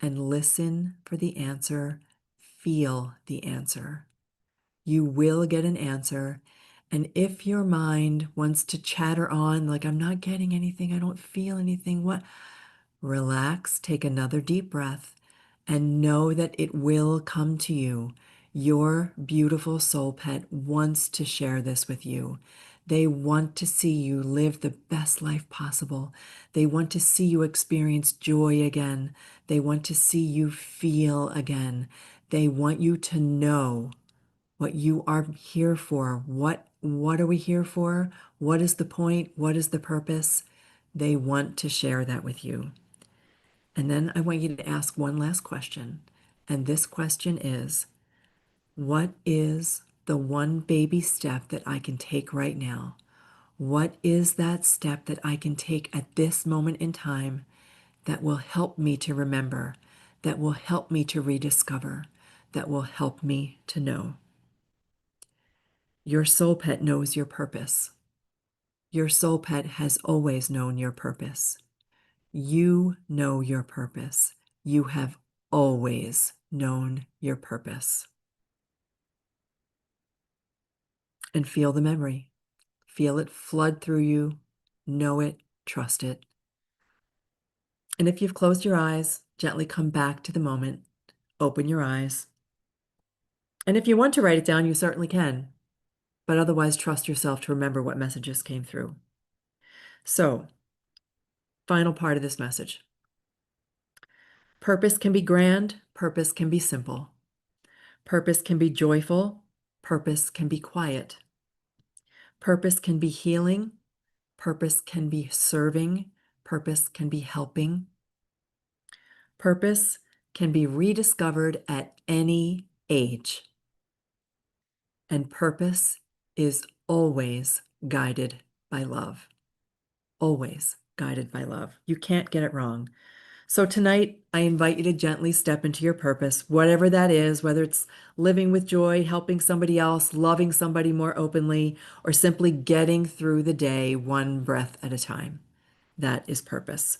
And listen for the answer. Feel the answer. You will get an answer. And if your mind wants to chatter on, like, I'm not getting anything, I don't feel anything, what? Relax, take another deep breath, and know that it will come to you. Your beautiful soul pet wants to share this with you. They want to see you live the best life possible. They want to see you experience joy again. They want to see you feel again. They want you to know what you are here for. What are we here for? What is the point? What is the purpose? They want to share that with you. And then I want you to ask one last question. And this question is, what is the one baby step that I can take right now? What is that step that I can take at this moment in time that will help me to remember, that will help me to rediscover, that will help me to know? Your soul pet knows your purpose. Your soul pet has always known your purpose. You know your purpose. You have always known your purpose. And feel the memory. Feel it flood through you. Know it. Trust it. And if you've closed your eyes, gently come back to the moment. Open your eyes. And if you want to write it down, you certainly can. But otherwise, trust yourself to remember what messages came through. So, final part of this message. Purpose can be grand. Purpose can be simple. Purpose can be joyful. Purpose can be quiet. Purpose can be healing. Purpose can be serving. Purpose can be helping. Purpose can be rediscovered at any age. And purpose is always guided by love. Always guided by love. You can't get it wrong. So tonight, I invite you to gently step into your purpose, whatever that is, whether it's living with joy, helping somebody else, loving somebody more openly, or simply getting through the day one breath at a time. That is purpose.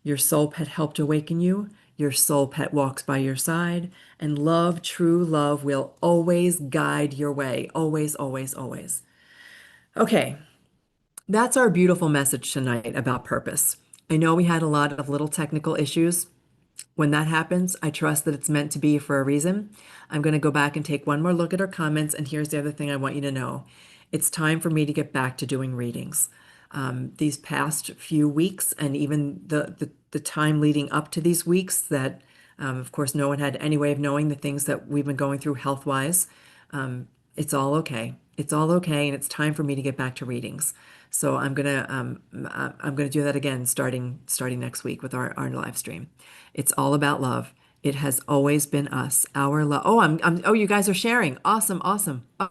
Your soul pet helped awaken you. Your soul pet walks by your side. And love, true love, will always guide your way. Always, always, always. Okay, that's our beautiful message tonight about purpose. I know we had a lot of little technical issues. When that happens, I trust that it's meant to be for a reason. I'm going to go back and take one more look at our comments. And here's the other thing I want you to know. It's time for me to get back to doing readings. These past few weeks and even the time leading up to these weeks that, of course, no one had any way of knowing the things that we've been going through health-wise. It's all okay. It's all okay, and it's time for me to get back to readings. So I'm gonna do that again starting next week with our live stream. It's all about love. It has always been us, our love. Oh, oh, you guys are sharing. Awesome, awesome. Oh.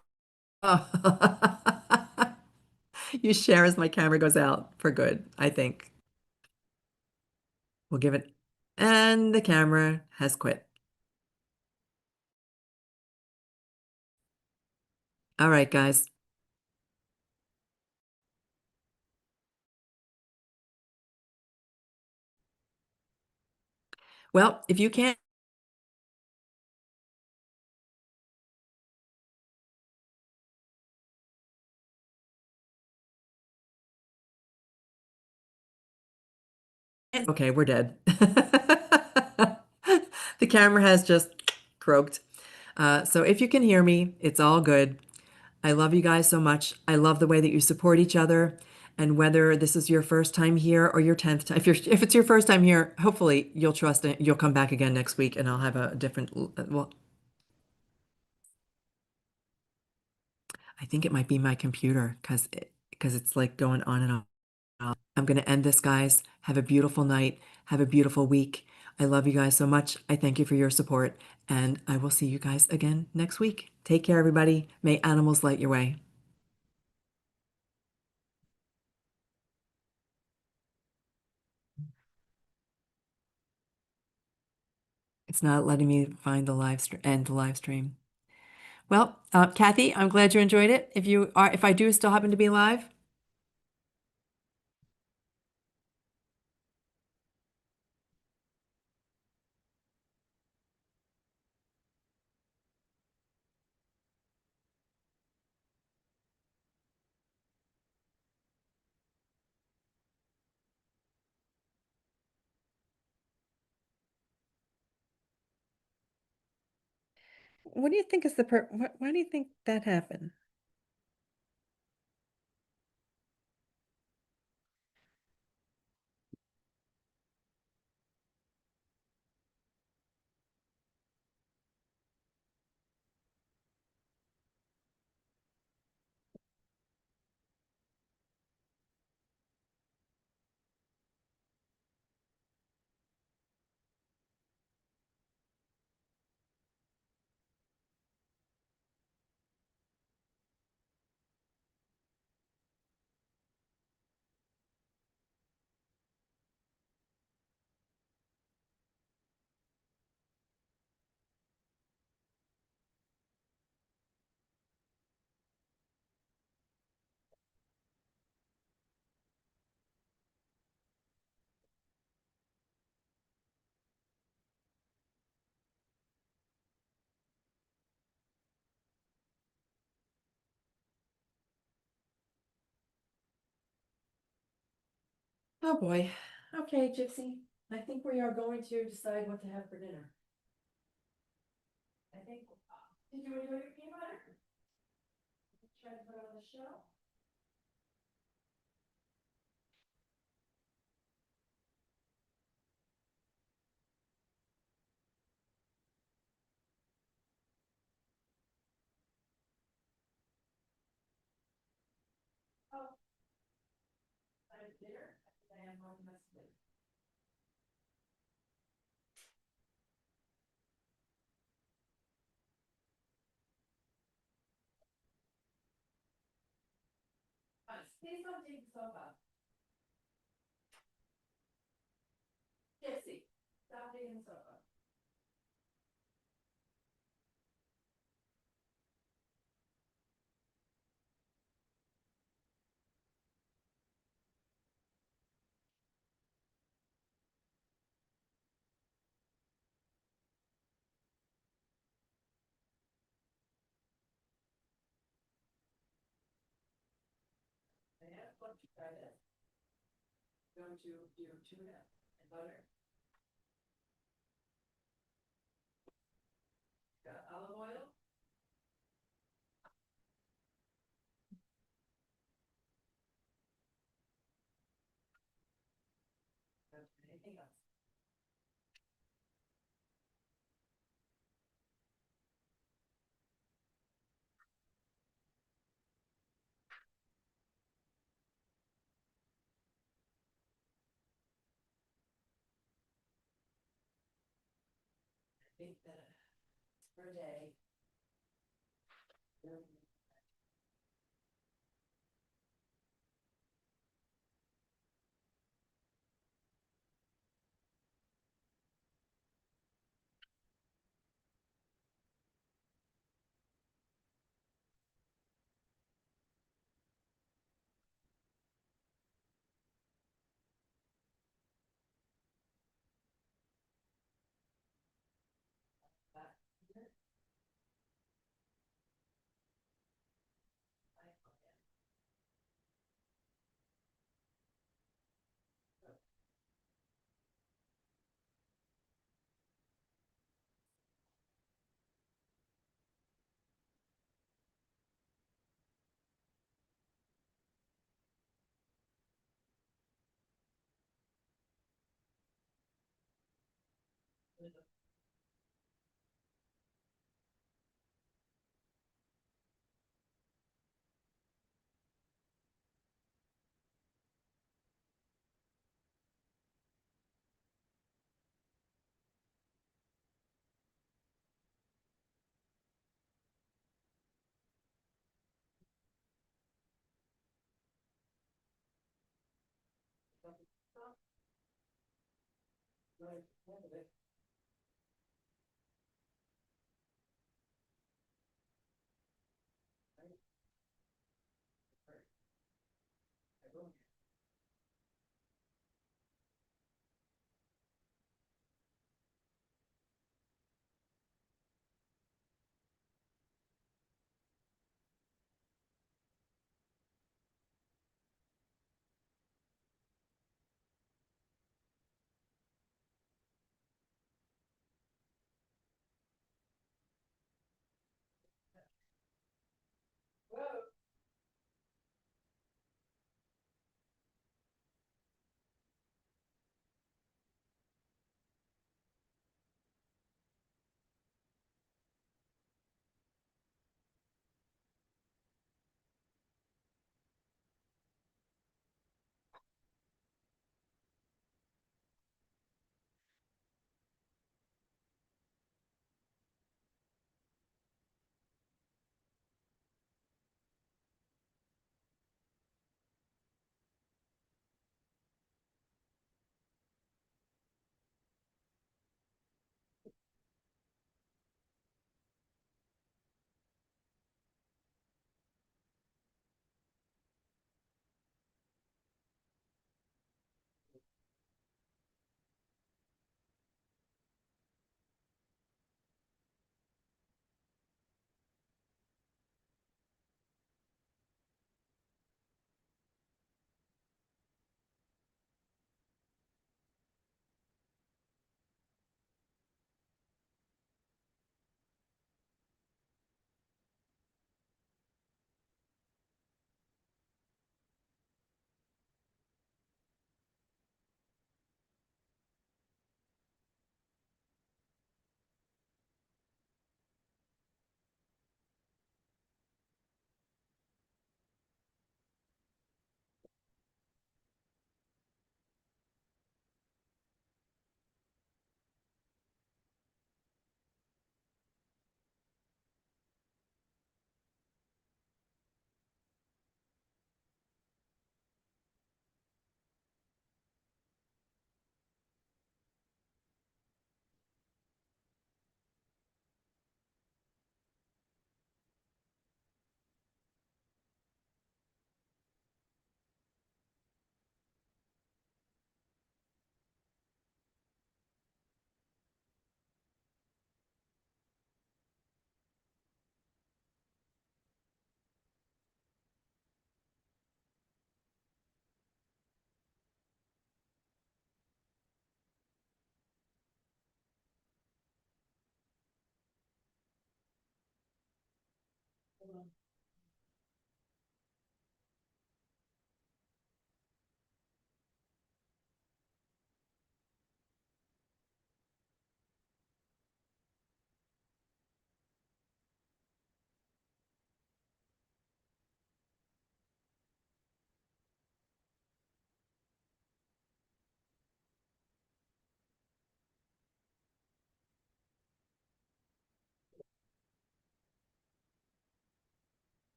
You share as my camera goes out for good, I think. We'll give it, and the camera has quit. All right, guys. Well, if you can't, okay, we're dead. The camera has just croaked. So if you can hear me, it's all good. I love you guys so much. I love the way that you support each other. And whether this is your first time here or your 10th time, if it's your first time here, hopefully you'll trust it. You'll come back again next week and I'll have a different, well, I think it might be my computer because it's like going on and on. I'm going to end this, guys. Have a beautiful night. Have a beautiful week. I love you guys so much. I thank you for your support, and I will see you guys again next week. Take care, everybody. May animals light your way. It's not letting me find the live stream, end the live stream. Well, Kathy, I'm glad you enjoyed it. If I do still happen to be live, what do you think is why do you think that happened? Oh boy. Okay, Gypsy. I think we are going to decide what to have for dinner. I think. Did you enjoy your peanut butter? Try to put it on the shelf. Oh, I have dinner. I have one less dinner. Please don't take yourself out. Gypsy, stop taking yourself out. I have what you try this. Going to do tuna and butter. Got olive oil. Anything else? I think that per day.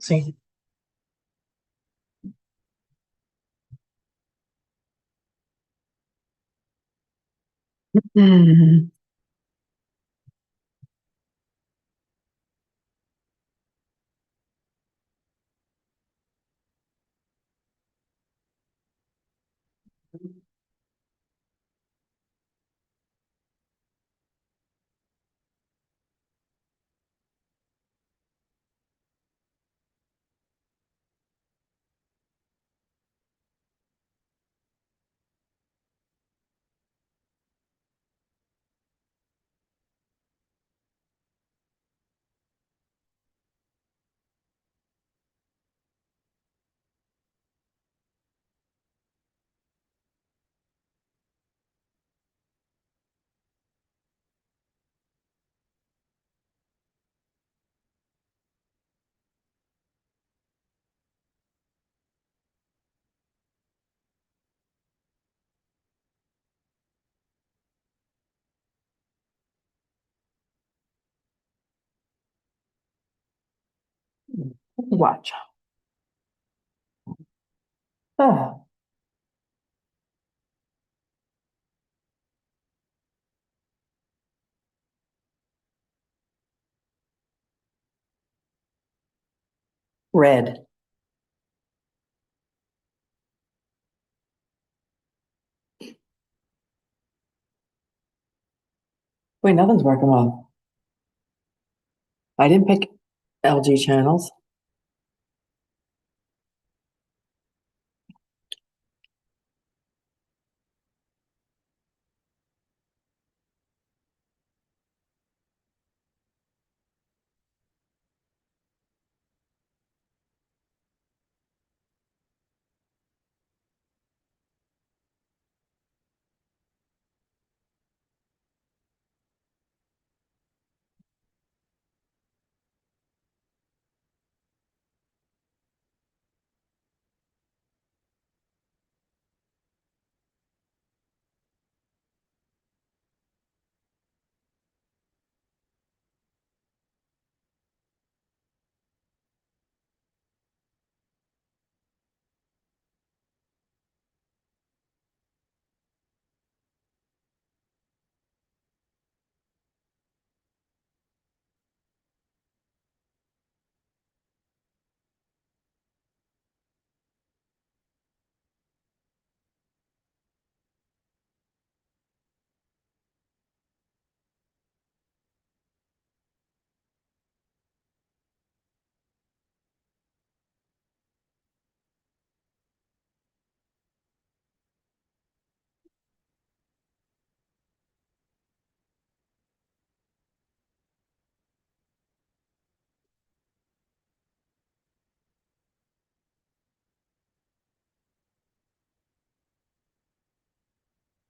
Sí. Mm. Guacha. Oh, red. Wait, nothing's working well. I didn't pick LG channels.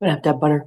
I'm gonna have to have butter.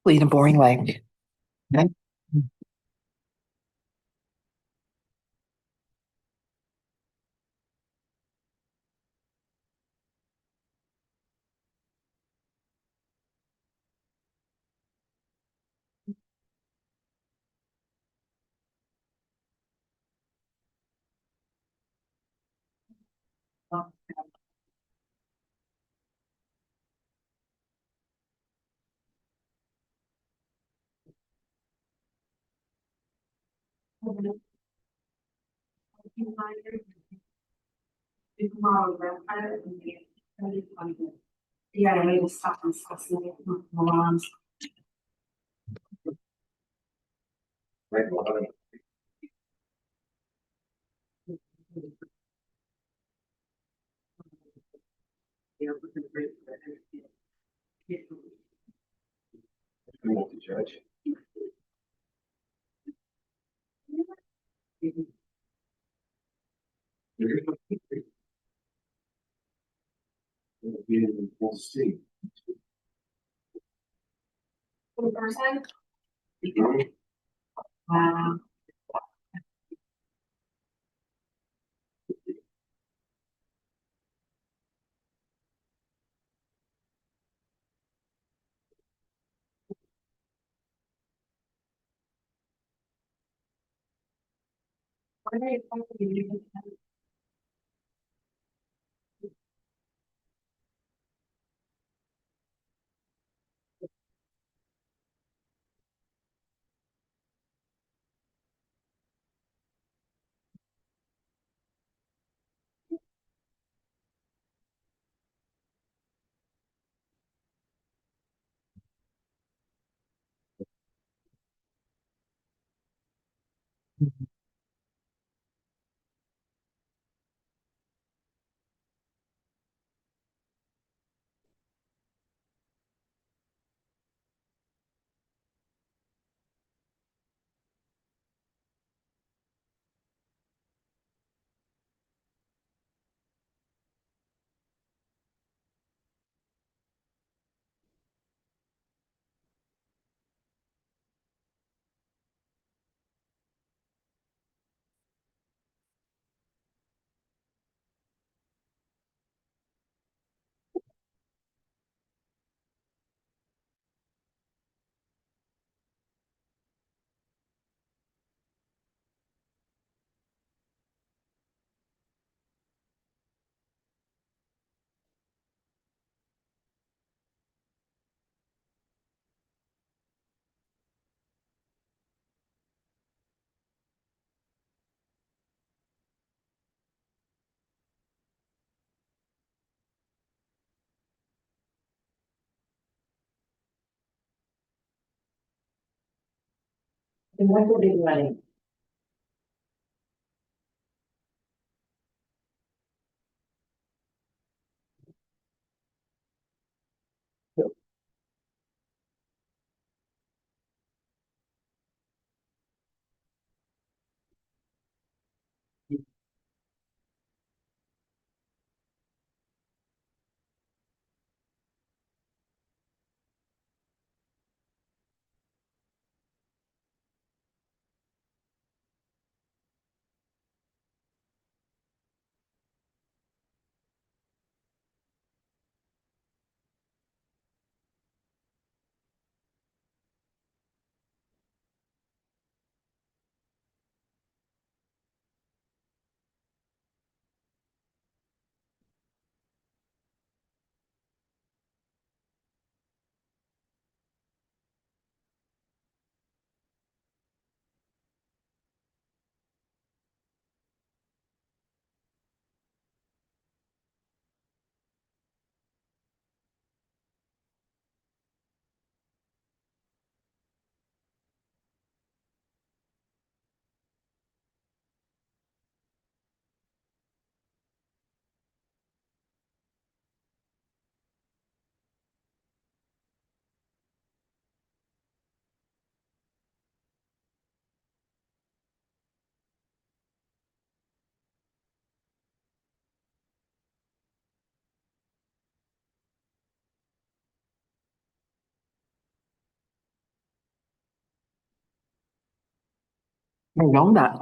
in a boring way. Okay. Giống đã.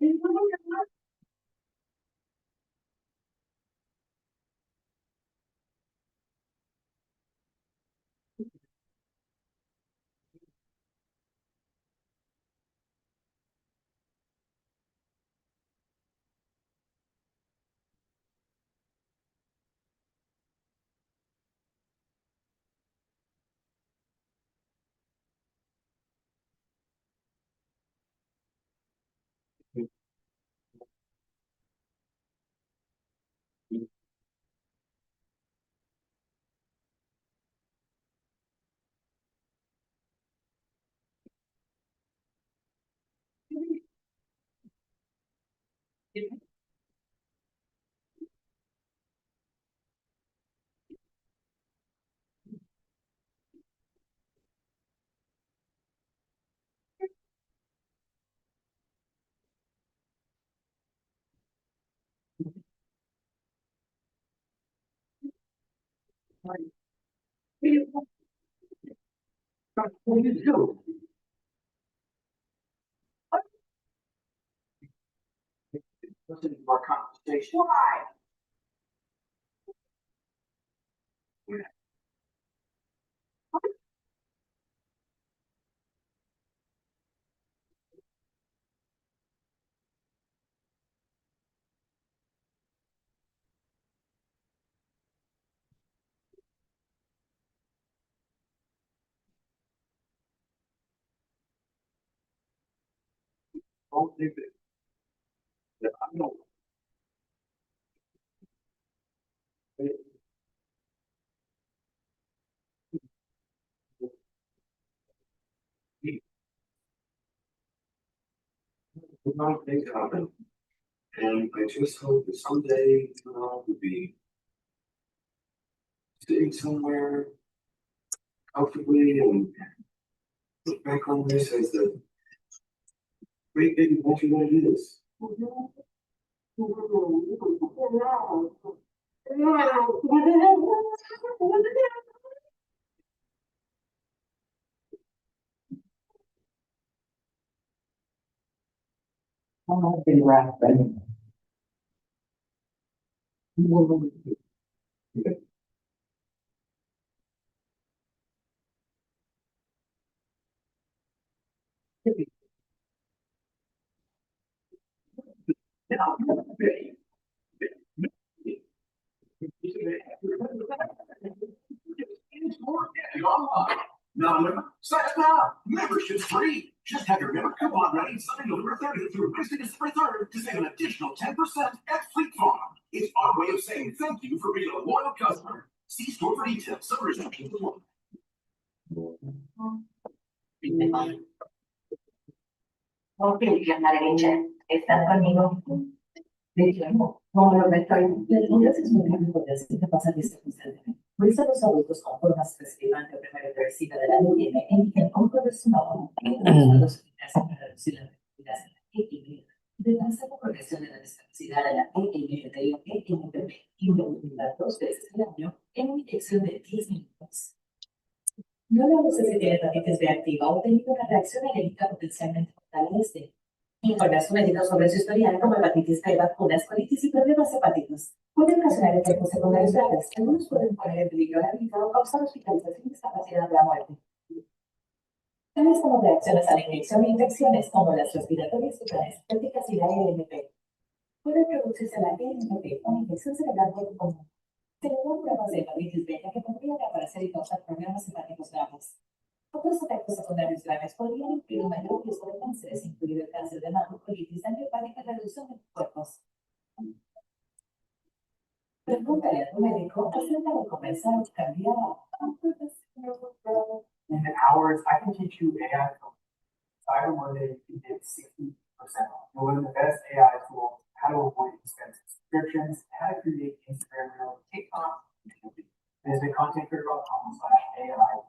And I just hope that someday, we'll be sitting somewhere comfortably and look back on this as the great big adventure that it is. Now remember, sign up now. Membership's free. Just have your member coupon ready starting November 30th through Wednesday, December 3rd to save an additional 10% at Fleet Farm. It's our way of saying thank you for being a loyal customer. See store for details. Some restrictions apply. Ok, chiamare Vincenzo, está conmigo. Diciamo, come lo metto in es un ejemplo de así que pasa constantemente. Por eso los adultos con formas respirantes o primera reversiva de la rutina indican un progreso los para reducir la actividad y de hacer la progresión de la discapacidad de la EMPP o EMPP y multiplicar 2 veces al año en una inyección de 10 minutos. No lo sé si tiene hepatitis B activa o tenido una reacción alérgica potencialmente fatal a este. Informe a su médico sobre su historial como hepatitis B, vacunas, colitis y problemas hepáticos. Pueden ocasionar efectos secundarios graves. Algunos pueden poner en peligro la vida o causar hospitalización y discapacidad de la muerte. Tales como reacciones a la inyección e infecciones como las respiratorias cutáneas y la EMP. Puede producirse la EMP, una infección cerebral muy común. Se le dan pruebas de hepatitis B que podrían aparecer y causar problemas hepáticos graves. Otros efectos secundarios graves podrían incluir un mayor riesgo de cánceres, incluido el cáncer de mama, colitis, daño hepático y reducción de cuerpos. Pregúntale a tu médico acerca de comenzar a cambiar. In hours, I can teach you AI from Cyber Monday to get 60% off. You'll learn the best AI tools, how to avoid expensive subscriptions, how to create Instagram Reels, TikTok, YouTube. Visit contentcreator.com/AI.